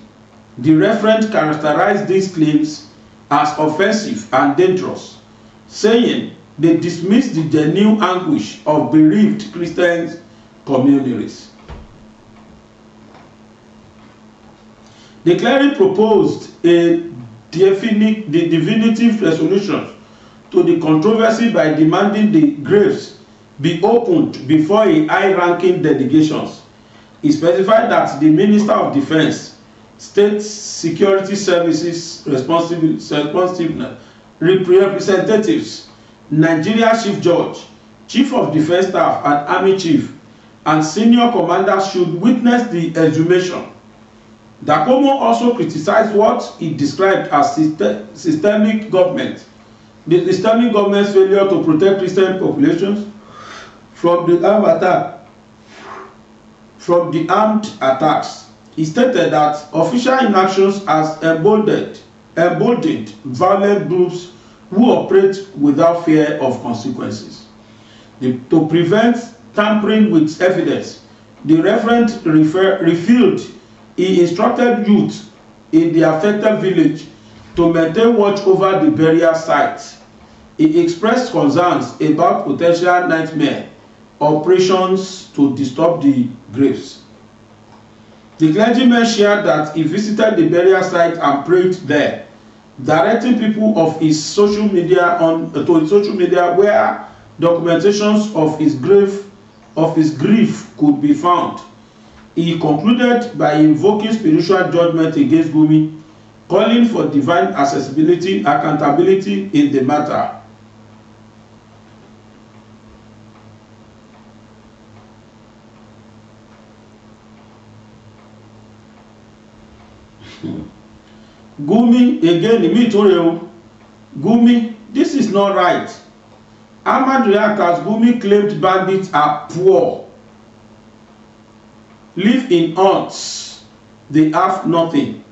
Speaker 1: The referent characterized these claims as offensive and dangerous, saying they dismiss the genuine anguish of bereaved Christian communities. The cleric proposed a definitive resolution to the controversy by demanding the graves be opened before a high-ranking delegation. He specified that the Minister of Defence, State Security Services representatives, Nigeria Chief Judge, Chief of Defence Staff and Army Chief, and senior commanders should witness the exhumation. Dakomo also criticized what he described as systemic government's failure to protect Christian populations from the armed attacks. He stated that official inactions has emboldened violent groups who operate without fear of consequences. To prevent tampering with evidence, the referent refilled. He instructed youth in the affected village to maintain watch over the burial sites. He expressed concerns about potential nightmare operations to disturb the graves. The clergyman shared that he visited the burial site and prayed there, directing people of his social media to his social media where documentations of his grief could be found. He concluded by invoking spiritual judgment against Gumi, calling for divine accountability in the matter. Gumi, again, Gumi, this is not right. Ahmad Reactors, Gumi claimed bandits are poor, live in huts, they have nothing.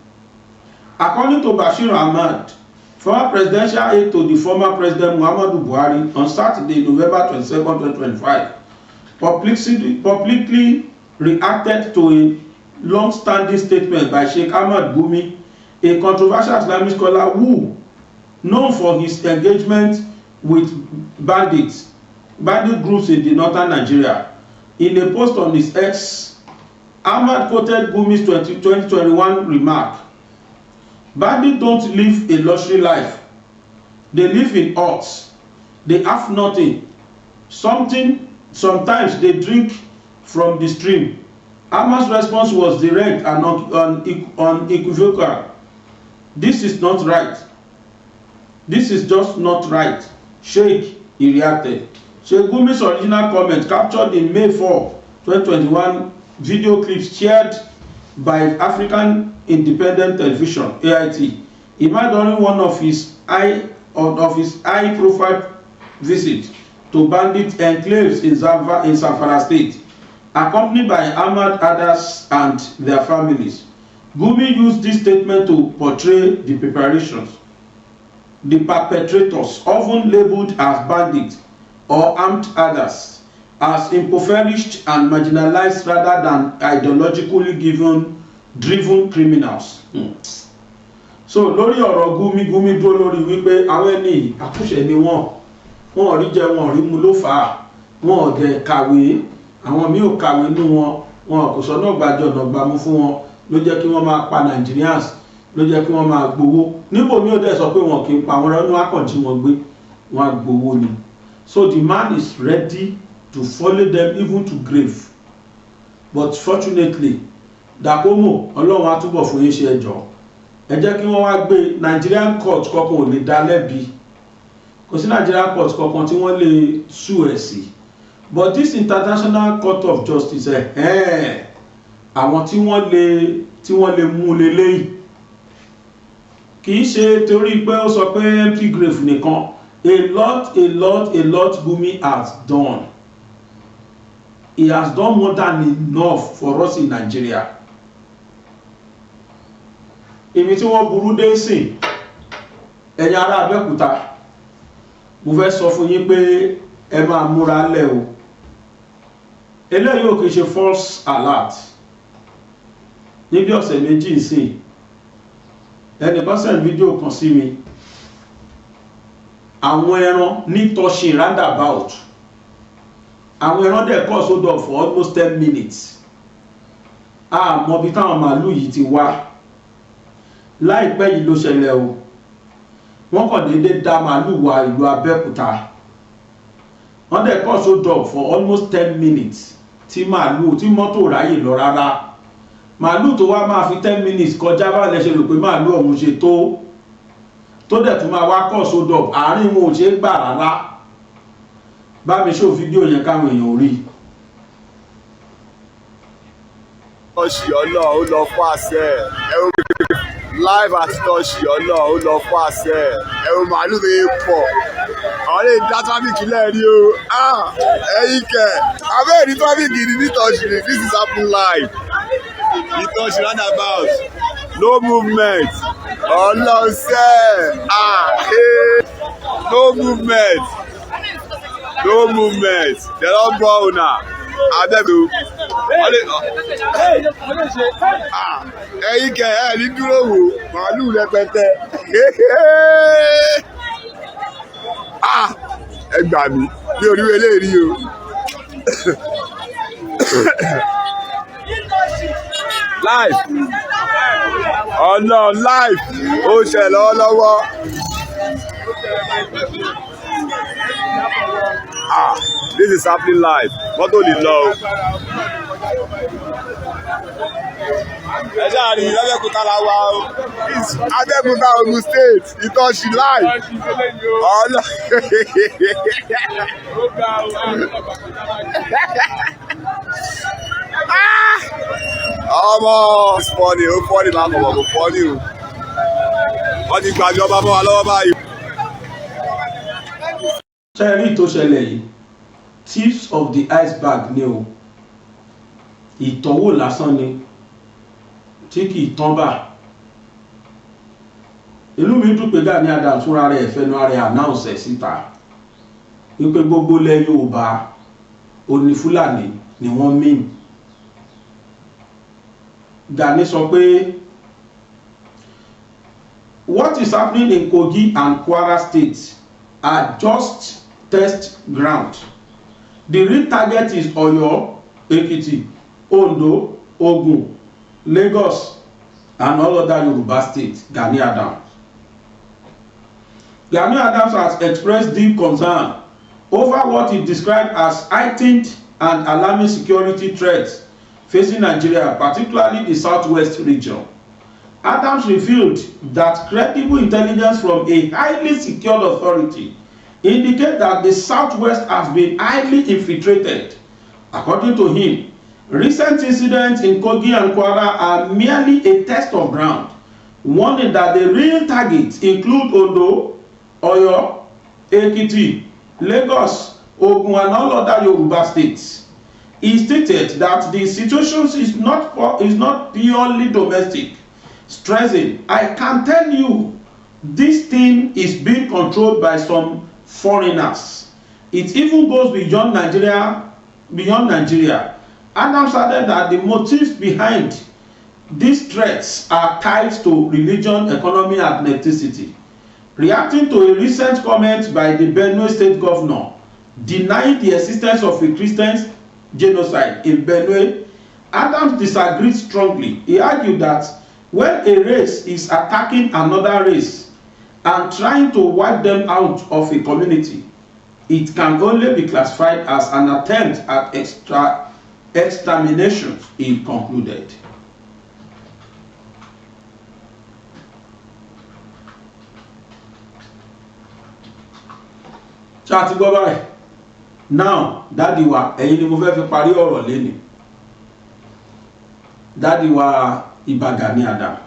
Speaker 1: According to Bashir Ahmad, former presidential aide to the former president Muhammadu Buhari, on Saturday, November 22, 2025, publicly reacted to a long-standing statement by Sheikh Ahmad Gumi, a controversial Islamic scholar who, known for his engagement with bandit groups in the northern Nigeria. In a post on his X, Ahmad quoted Gumi's 2021 remark, "Bandits don't live a luxury life. They live in huts. They have nothing. Sometimes they drink from the stream." Ahmad's response was direct and unequivocal. "This is not right. This is just not right." Sheikh, he reacted. Sheikh Gumi's original comment captured in May 4, 2021 video clips shared by African Independent Television (AIT). Imad during one of his high-profile visit to bandit enclaves in Zamfara State, accompanied by Ahmad, others, and their families. Gumi used this statement to portray the preparations the perpetrators, often labeled as bandits or armed others, as impoverished and marginalized rather than ideologically driven criminals. So lórí ọ̀rọ̀ Gumi dúró lórí wípé àwọn ẹni àkúṣe ni wọ́n ò rí jẹ wọn ò rí mu ló fà á, wọn ò dẹ̀ kàwé, àwọn míì ò kàwé nínú wọn kò sọ́nà gbàjọ ọ̀nà gbàmú fún wọn ló jẹ́ kí wọ́n máa pa Nigerians, ló jẹ́ kí wọ́n máa gbowó. Níbo mi ò dẹ̀ sọ pé wọn kì í pa wọn rẹ́nu àkànjí wọn gbé, wọn á gbowó ni. So the man is ready to follow them even to grave. But fortunately, Dakomo Ọlọ́run á túbọ̀ fún yín ṣe ẹjọ́. Ẹ jẹ́ kí wọ́n wá gbé Nigerian court kankan ò lè dá lẹ́bi. Kò sí Nigerian court kankan tí wọ́n lè sue ẹ̀ sí. But this International Court of Justice àwọn tí wọ́n lè mú leléyìí. Kì í ṣe torí pé ó sọ pé empty grave nìkan. A lot Gumi has done. He has done more than enough for us in Nigeria. Ibi tí wọ́n burú dé sìn, ẹ̀yin ará Abẹ́òkúta, mo fẹ́ sọ fún yín pé ẹ máa múra lẹ̀ o. Eléyìí ò kìí ṣe false alert. Níbi ọ̀sẹ̀ méjì sìn, ẹnìkan send fídíò kan sí mi. Àwọn ẹran ní Toshin roundabout. Àwọn ẹran dẹ̀ kọ́ sódò for almost 10 minutes. Mọ̀ bí táwọn màálù yìí ti wá. Láìpẹ́ yìí ló ṣẹlẹ̀ o. Wọ́n kàn déédéé dá màálù wá ìlú Abẹ́òkúta. Wọ́n dẹ̀ kọ́ sódò for almost 10 minutes. Tí mọ́tò ráyè lọ rárá. Màálù tó wá máa fi 10 minutes kọjá bá lẹ ṣe rò pé màálù ọ̀hún ṣe tó dẹ̀ tún máa wá kọ́ sódò àárín wọn ò ṣe é gbà rárá. Bá mi ṣó fídíò yẹn káwọn èèyàn rí.
Speaker 6: Tọ́ṣì ọlọ́ ó lọ fún àṣẹ live at Tọ́ṣì ọlọ́ ó lọ fún àṣẹ ẹ̀rù màálù tó yẹ pọ̀ àwọn lè dá tráfíkì lẹ́ẹ̀rí o ẹ̀yìn kẹ̀ abẹ́ẹ̀rí tráfíkì ní Tọ́ṣì ní this is happen live ní Tọ́ṣì roundabout no movement ọlọ́sẹ̀ no movement they don go una abẹ́bí ẹ̀yin kẹ̀ ẹ̀ ní dúró wò màálù rẹpẹtẹ ẹ gbà mí bí oríwé eléyìí o live ọ̀nà live ó ṣẹ̀ lọ́wọ́lọ́wọ́ this is happening live mọ́tò lè lọ o. ẹ ṣáà rí Abẹ́òkúta la wà o Abẹ́òkúta Ògùn state Ìtọ́ṣì live ọ̀nà. ọmọ fọ́ọ̀nì ó fọ́ọ̀nì máa kọ̀wọ̀ kò fọ́ọ̀nì o wọ́n ti gbàjọba mọ́ wa lọ́wọ́ báyìí.
Speaker 1: Ṣẹ́rí tó ṣẹlẹ̀ yìí tips of the iceberg ni o, ìtọ́wò lásán ni tí kì í tán bà. Inú mi dùn pé Gani Adams fúnra rẹ̀ fẹnu ara rẹ̀ announce síta wípé gbogbo ilẹ̀ Yorùbá oní Fúlàní ni wọ́n mean. Gani sọ pé what is happening in Kogi and Kwara states are just test ground. The real target is Oyo, Ekiti, Ondo, Ogun, Lagos, and all other Yoruba states. Gani Adams. Gani Adams has expressed deep concern over what he described as heightened and alarming security threats facing Nigeria, particularly the southwest region. Adams revealed that credible intelligence from a highly secured authority indicate that the southwest has been highly infiltrated. According to him, recent incidents in Kogi and Kwara are merely a test of ground, warning that the real targets include Ondo, Oyo, Ekiti, Lagos, Ogun, and all other Yoruba states. He stated that the situation is not purely domestic, stressing, "I can tell you this thing is being controlled by some foreigners. It even goes beyond Nigeria. Adams added that the motives behind these threats are tied to religion, economy, and ethnicity. Reacting to a recent comment by the Benue State Governor denying the existence of a Christian genocide in Benue, Adams disagreed strongly. He argued that when a race is attacking another race and trying to wipe them out of a community, it can only be classified as an attempt at extermination, he concluded. Ṣáàtì gbọ́ báyìí. Now dádì wa ẹ̀yin ni mo fẹ́ fi parí ọ̀rọ̀ lénìí. Dádì wa Ìbà Gani Adams.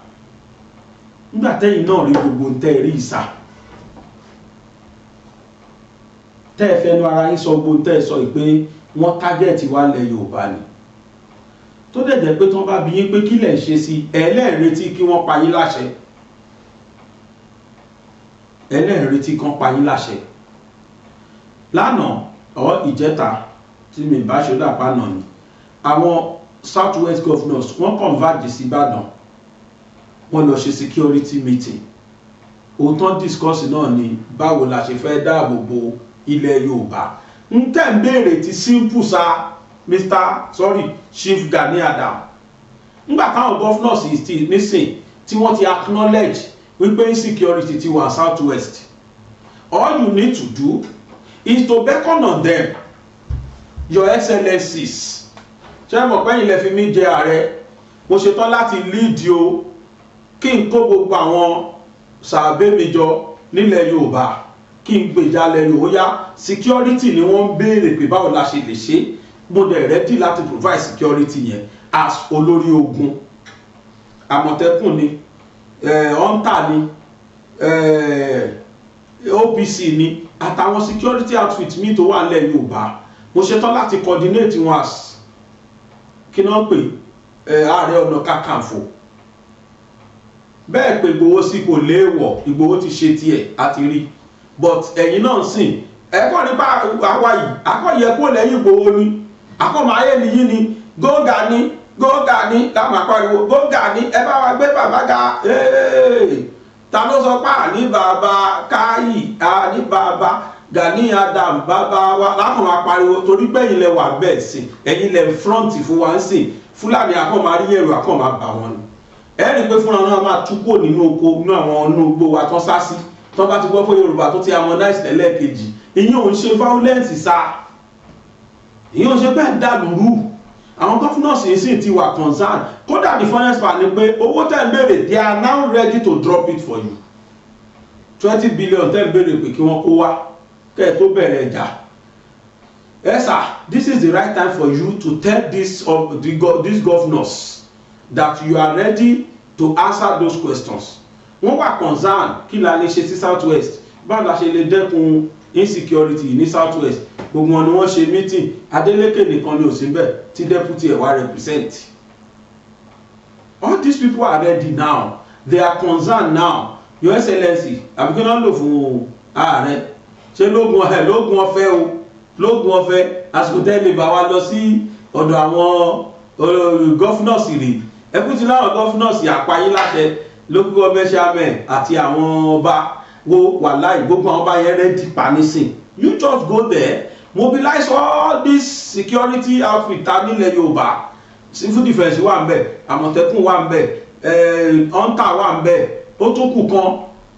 Speaker 1: Nígbà tẹ́yìn náà rí gbogbo ń tẹ́ rí ìsà. Tẹ́ ẹ fẹnu ara yín sọ gbogbo tẹ́ ẹ sọ pé wọ́n tágẹ́ẹ̀tì wa lẹ̀ Yorùbá ni. Tó dẹ̀ jẹ́ pé tí wọ́n bá bi yín pé kí lẹ̀ ń ṣe sí ẹlẹ́ẹ̀retí kí wọ́n pa yín láṣẹ. Ẹlẹ́ẹ̀retí kan pa yín láṣẹ. Lánàá ọ̀ ìjẹta tí mi bá ṣe dàpá náà ni àwọn South West governors wọ́n converge sí Ìbàdàn wọ́n lọ ṣe security meeting òótọ́ discuss náà ni báwo la ṣe fẹ́ dáàbò bo ilẹ̀ Yorùbá ń tẹ̀ ń béèrè ti simple sa Chief Gani Adams nígbà táwọn governors yìí nísìn tí wọ́n ti acknowledge wípé insecurity ti wà South West, all you need to do is to beckon on them, your excellencies. Ṣé mọ̀ pé ilẹ̀ fi mí jẹ ààrẹ mo ṣetán láti lead o kí n kó gbogbo àwọn sàbẹ̀ mi jọ nílẹ̀ Yorùbá kí n gbèjálẹ̀ Yorùbá security ni wọ́n ń béèrè pé báwo la ṣe lè ṣe mo dẹ̀ ready láti provide security yẹn as olórí ogun Àmọ̀tẹ́kùn ni hunter ni OPC ni àtàwọn security outfit mi tó wà nílẹ̀ Yorùbá mo ṣetán láti coordinate wọn as kí náà pè Ààrẹ Ọ̀nà Kakanfò bẹ́ẹ̀ pé Ìgbòho sí kò léèwọ̀ Ìgbòho ti ṣe tiẹ̀ àti rí but ẹ̀yin náà sìn ẹ̀kọ́ nípa àwa yìí akọ́yẹ kó lẹ́yìn Ìgbòho ni akọ́mọ ayé nìyí ni Go Gani láwọn àpariwo Go Gani ẹ bá wa gbé bàbá ga ta ló sọ pé àní bàbá Káyì àní bàbá Gani Adams bàbá wa láwọn àpariwo torí pé ẹ̀yin lẹ wà bẹ́ẹ̀ sí ẹ̀yin lẹ front fún wa ń sìn Fúlàní akọ́mọ aríyẹ̀rù akọ́mọ àbà wọn ni ẹ̀rí pé fúnra náà máa túkò nínú oko nínú àwọn inú igbó wa tán sá sí tán bá ti gbọ́ fún Yorùbá tó ti harmonize lẹ́lẹ́kejì ìyẹn ò ń ṣe violence sá ìyẹn ò ń ṣe bẹ́ẹ̀ dà lóru àwọn governors yìí sì ti wà concern kódà the finance part ni pé owó tẹ́ ń béèrè they are now ready to drop it for you 20 billion tẹ́ ń béèrè pé kí wọ́n kó wá kẹ́ ẹ̀ tó bẹ̀rẹ̀ ẹ̀jà yes sir this is the right time for you to tell these governors that you are ready to answer those questions. Wọ́n wà concern kí la lè ṣe sí South West báwo la ṣe lè dẹ́kun insecurity ní South West gbogbo wọn ni wọ́n ṣe meeting Adeleke nìkan ni ò sí bẹ́ẹ̀ tí deputy ẹ̀ wá represent. All these people are ready now, they are concerned now. Your Excellency àbíkí náà lò fún ààrẹ ṣé lóògùn ọ̀fẹ́ o lóògùn ọ̀fẹ́ àsìkò tẹ́lẹ̀ bá wa lọ sí ọ̀dọ̀ àwọn governors rè ẹkùn tí láwọn governors àpáyé láṣẹ local government chairman àti àwọn ọba wo wà láì gbogbo àwọn ọba yẹn rẹ́dì pa nísìn. You just go there, mobilize all this security outfit ta nílẹ̀ Yorùbá, civil defence wà ń bẹ̀, Àmọ̀tẹ́kùn wà ń bẹ̀, hunter wà ń bẹ̀, ó tún kù kan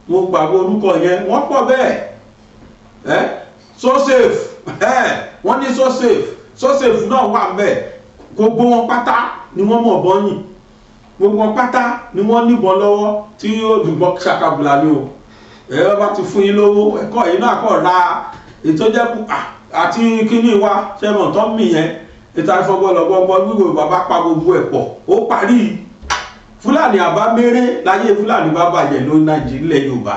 Speaker 1: mo gbàgbọ́ orúkọ yẹn wọ́n pọ̀ bẹ́ẹ̀ so safe wọ́n ní so safe náà wà ń bẹ̀ gbogbo wọn pátá ni wọ́n mọ̀ bọ́yìn gbogbo wọn pátá ni wọ́n níbọn lọ́wọ́ tí yóò dùbọ́ ṣàkàbùlà ni o ẹ̀rọ bá ti fún yín lówó ẹ̀kọ́ yìí náà kọ̀ ra ètò jẹ́ àti kíní wa ṣẹ́mọ̀ tó mì yẹn ètò àìfọgbọ́lọ́gbọ́gbọ́ wíwò bàbá pa gbogbo ẹ̀ pọ̀ ó parí. Fúlàní àbá méré láyé Fúlàní bá bàjẹ́ ló Nàìjíríà Yorùbá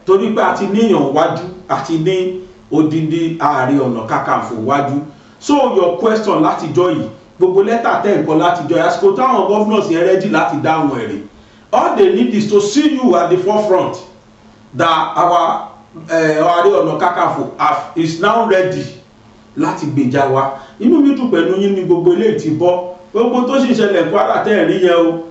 Speaker 1: torí pé àti níyàn wájú àti ní odindi Ààrẹ Ọ̀nà Kakanfò wájú. So your question látijọ́ yìí gbogbo lẹ́tà tẹ́ nǹkan látijọ́ yìí àsìkò táwọn governors yẹn rẹ́dì láti dáhùn ẹ̀rí all they need is to see you at the forefront that our Ààrẹ Ọ̀nà Kakanfò is now ready láti gbèjà wa. Inú mi dùn pẹ̀lú yín ní gbogbo eléyìí ti bọ́. Gbogbo tó sì ṣẹlẹ̀ Kwara tẹ́ rí yẹn o,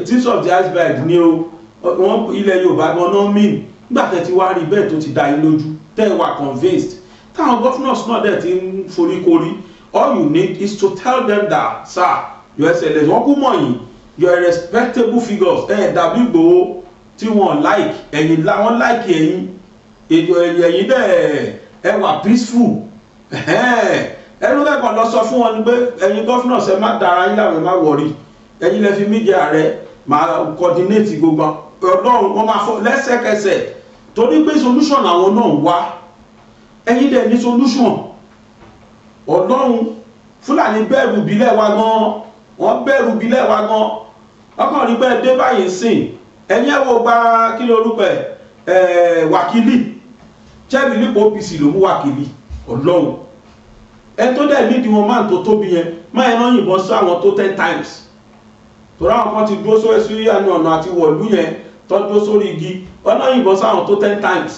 Speaker 1: tips of the iceberg ni o, wọ́n ilẹ̀ Yorùbá gan náà mìn. Nígbà tẹ́ ti wá rí bẹ́ẹ̀ tó ti dá yín lójú, tẹ́ wà convinced. Táwọn governors náà dẹ̀ ti ń foríkorí, all you need is to tell them that, sir, your excellence, wọ́n kú mọ̀ yín, you are respectable figures, dàbí Ìgbòho tí wọ́n like, ẹ̀yin láwọn like ẹ̀yin, ẹ̀yin dẹ̀ ẹ wà peaceful. Ẹnu lẹ́kọ̀ọ́ lọ sọ fún wọn ni pé ẹ̀yin governors ẹ má dára yín láwọn ẹ má wọ̀rí, ẹ̀yin lẹ fi media rẹ máa coordinate gbogbo Ọlọ́run wọn máa fọ lẹ́sẹ̀kẹsẹ̀ torí pé solution àwọn náà wá, ẹ̀yin dẹ̀ ní solution. Ọlọ́run Fúlàní bẹ̀rù bílẹ̀ wa gan, wọ́n bẹ̀rù bílẹ̀ wa gan, ọkàn rí bẹ́ẹ̀ dé báyìí sìn ẹ̀yin ẹ̀wọ̀ gba kí lórúkọ wákìlì chẹ́bì nípa OPC ló mú wákìlì. Ọlọ́run ẹ tó dẹ̀ nídìí wọn máa tó tóbi yẹn máa ẹ̀rọ yìnbọn sí àwọn tó 10 times torí àwọn kan ti dúró sórí sí àní ọ̀nà àti wọ̀lú yẹn tó dúró sórí igi ọ̀nà yìnbọn sí àwọn tó 10 times.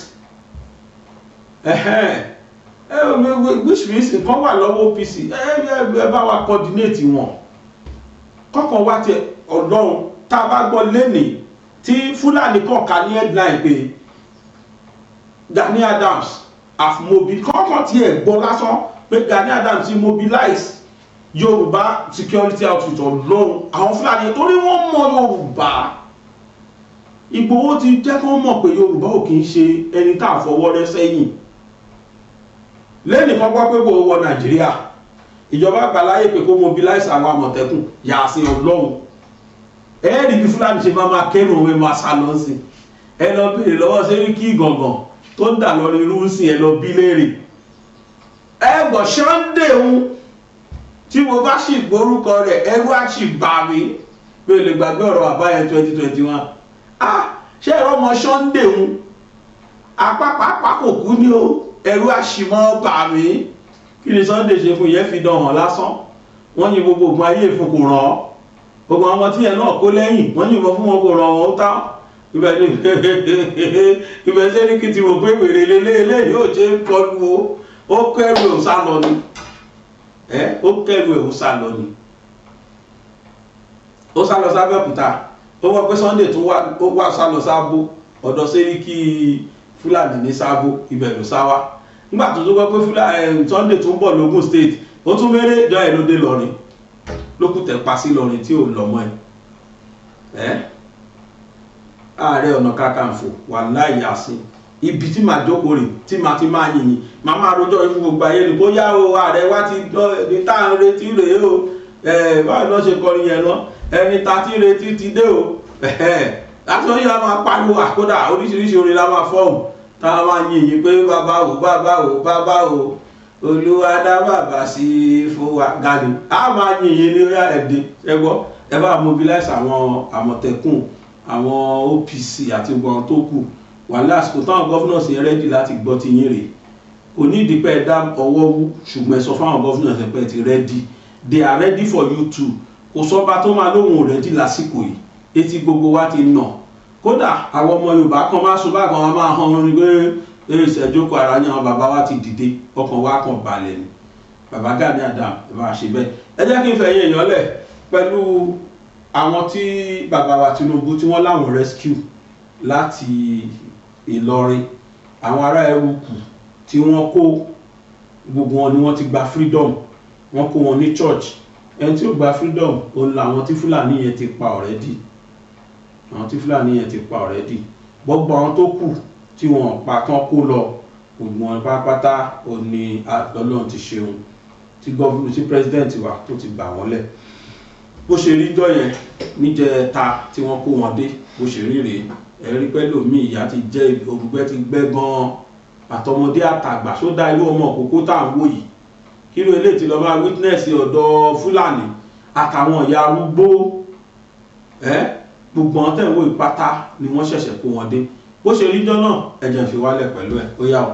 Speaker 1: Which means nǹkan wà lọ́wọ́ OPC ẹ bá wa coordinate wọn kọ́kàn wá tiẹ̀. Ọlọ́run tá a bá gbọ́ lẹ́nìí tí Fúlàní kọ̀ọ̀kan ní headline pé Gani Adams have mobilized kọ́kàn tiẹ̀ gbọ́ lásán pé Gani Adams ti mobilize Yorùbá security outfit. Ọlọ́run àwọn Fúlàní torí wọ́n mọ Yorùbá. Ìgbòho ti jẹ́ kí wọ́n mọ̀ pé Yorùbá ò kì í ṣe ẹni tá a fọwọ́ rẹ́ sẹ́yìn. Lẹ́nìí kan gbọ́ pé kò wọ Nàìjíríà ìjọba gbà láyè pé kó mobilize àwọn Àmọ̀tẹ́kùn yàsìn. Ọlọ́run ẹ̀ẹ́dì bí Fúlàní ṣe máa kẹ́rù òwe máa sá lọ sí ẹ lọ béèrè lọ́wọ́ Sẹ́ríkì Ìgàngàn tó ń dà lọ rí irú sí ẹ lọ bí léèrè. Ẹgbọ̀n Sunday ń tí mo bá sì gbórúkọ rẹ̀ ẹrú àti bà mí pé lè gbàgbé ọ̀rọ̀ àbáyẹ 2021. Ṣé ẹ̀rọ ọmọ Sunday ń apápápá kò kú ní o ẹrú àṣìmọ́ bà mí. Kí ni Sunday ṣe fún yẹn fi dán hàn lásán? Wọ́n yin gbogbo ògùn ayé ìfún kò ràn án. Gbogbo àwọn tí yẹn náà kó lẹ́yìn wọ́n yìnbọn fún wọn kò ràn wọ́n tán. Ibẹ̀ Sẹ́ríkì ti wò pé wèrè lélẹ́lẹ́ yóò ṣe kọlu o. Ó kẹ́rù ẹ̀ sá lọ ni. Ó kẹ́rù ẹ̀ sá lọ ni. Ó sá lọ sábẹ́òkúta. Ó wọ́n pé Sunday tó wá sá lọ sábó ọ̀dọ̀ Sẹ́ríkì Fúlàní ní sábó ibẹ̀ ló sá wá. Nígbà tó gbọ́ pé Sunday tó ń bọ̀ lógún state ó tún mẹ́rẹ́ jọ ẹ̀ ló dé lọ́rin lókùtẹ̀ pa sí lọ́rin tí ò lọ́mọ ẹ̀. Ààrẹ Ọ̀nà Kakanfò wà láì yàsín ibi tí màá jókòó rè tí màá ti máa yìnyín màá máa rojọ́ ikú gbogbo ayé ni bóyá o ààrẹ wá ti ní tá à ń retí rèé o báwo ló ṣe kọrin yẹn lọ ẹni tá ti retí ti dé o láti wọ́n yóò máa pariwo àkódà oríṣiríṣi orin la máa fọ́ọ̀mù tá a máa yìnyín pé bàbá o Olúwa dá bàbá sí fún wa Gani a máa yìnyín ní orí ẹ̀dín ẹgbọ́ ẹ bá mobilize àwọn Àmọ̀tẹ́kùn àwọn OPC àti gbọ́n tó kù wà lásìkò táwọn governors yẹn rẹ́dì láti gbọ́ ti yín rè kò ní ìdípẹ́ ẹ̀dá ọwọ́ wú ṣùgbọ́n ẹ sọ fáwọn governors ẹ̀pẹ́ ti rẹ́dì they are ready for you too. Kò sọ́ba tó máa lóhùn rẹ́dì lásìkò yìí etí gbogbo wa ti nà kódà àwọn ọmọ Yorùbá kan máa sọ bákan wọn máa hàn ní pé ìṣẹ́jókòó ara yẹn àwọn bàbá wa ti dìde ọkàn wa kan balẹ̀ ni bàbá Gani Adams ẹ bá ṣe bẹ́ẹ̀. Ẹ jẹ́ kí n fẹ̀yìn èèyàn lẹ̀ pẹ̀lú àwọn tí bàbá wa Tinubu tí wọ́n láwọn rescue láti Ìlọrin àwọn ará Ẹrúkù tí wọ́n kó gbogbo wọn ni wọ́n ti gba freedom wọ́n kó wọn ní church ẹni tí ó gba freedom òun làwọn tí Fúlàní yẹn ti pa already àwọn tí Fúlàní yẹn ti pa already gbogbo àwọn tó kù tí wọ́n pa tán kó lọ gbogbo wọn pátápátá òun ni Ọlọ́run ti ṣeun tí gọ́ọ̀mù tí president wa tó ti gbà wọ́n lẹ̀ bó ṣe rí jọ yẹn níjẹta tí wọ́n kó wọn dé bó ṣe rí rèé ẹ̀rí pẹ́lú mi ìyá ti jẹ́ òrùgbẹ́ ti gbẹ́ gan-an àtọmọdé àtàgbà sódà irú ọmọ òkókó tá à ń wò yìí kí ló eléyìí ti lọ bá witness ọ̀dọ̀ Fúlàní àtàwọn ìyá arúgbó gbogbo àwọn tẹ̀wọ́ ìpátá ni wọ́n ṣẹ̀ṣẹ̀ kó wọn dé bó ṣe rí jọ náà ẹ̀jẹ̀ fi wálẹ̀ pẹ̀lú ẹ̀ ó yá o.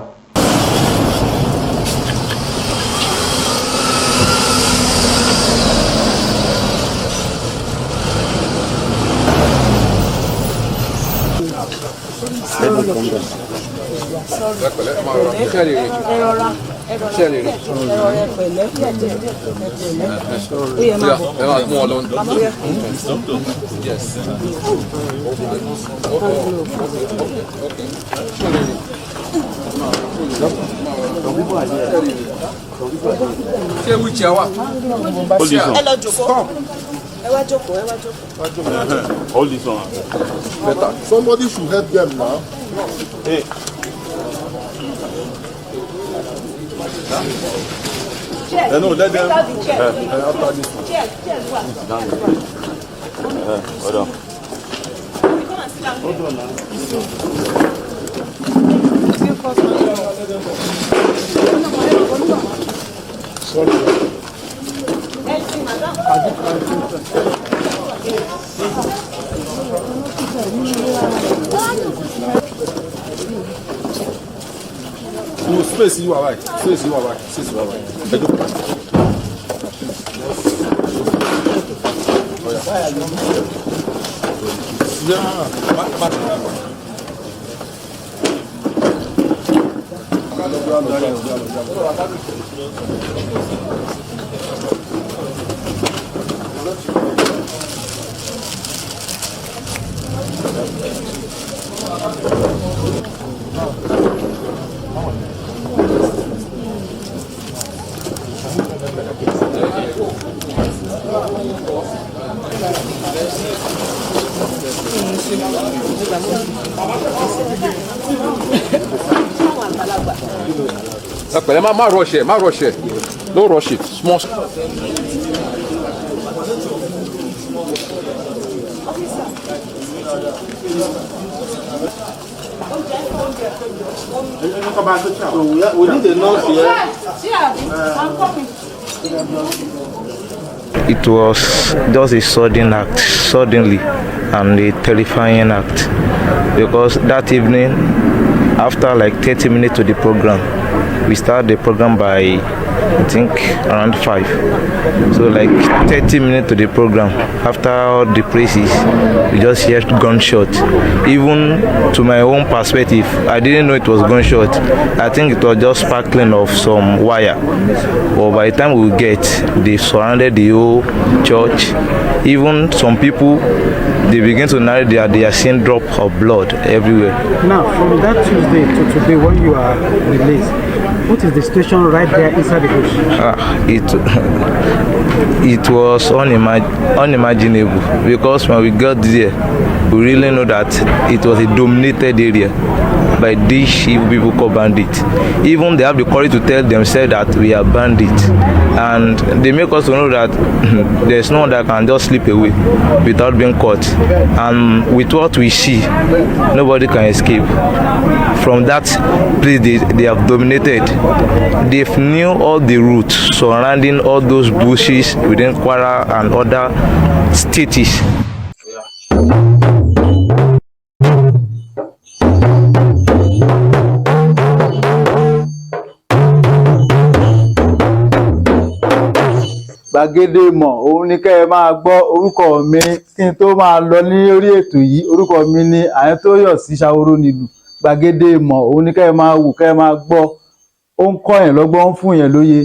Speaker 6: Hold this one. Better. Somebody should help them now. Hey. No, let them. After this one. Hold on. Hold on now. Sorry. No, space, you are right. Space, you are right. Space, you are right.
Speaker 7: Má rush it. Don't rush it. Small.
Speaker 6: We need a nurse here.
Speaker 8: It was just a sudden act, suddenly, and a terrifying act, because that evening, after like 30 minutes to the program, we started the program by, I think, around 5. So like 30 minutes to the program, after all the praises, we just heard gunshot. Even to my own perspective, I didn't know it was gunshot. I think it was just sparkling of some wire. But by the time we get, they surrounded the whole church. Even some people, they begin to narrate that they are seeing drop of blood everywhere.
Speaker 9: Now, from that Tuesday to today, when you are released, what is the situation right there inside the bush?
Speaker 8: It was unimaginable, because when we got there, we really know that it was a dominated area by these evil people called bandits. Even they have the courage to tell themselves that we are bandits, and they make us to know that there's no one that can just slip away without being caught. And with what we see, nobody can escape. From that place they have dominated. They've knew all the routes surrounding all those bushes within Kwara and other states.
Speaker 9: Gbàgede Ìmọ̀, òun ni kẹ́ ẹ máa gbọ́. Orúkọ mi kí n tó máa lọ ní orí ètò yìí, orúkọ mi ni Àyẹ́ntóyọ̀sí Ṣaworo nílùú. Gbàgede Ìmọ̀, òun ni kẹ́ ẹ máa wò, kẹ́ ẹ máa gbọ́. Ó ń kọ́ yẹn lọ́gbọ́n, ó ń fún yẹn lóye.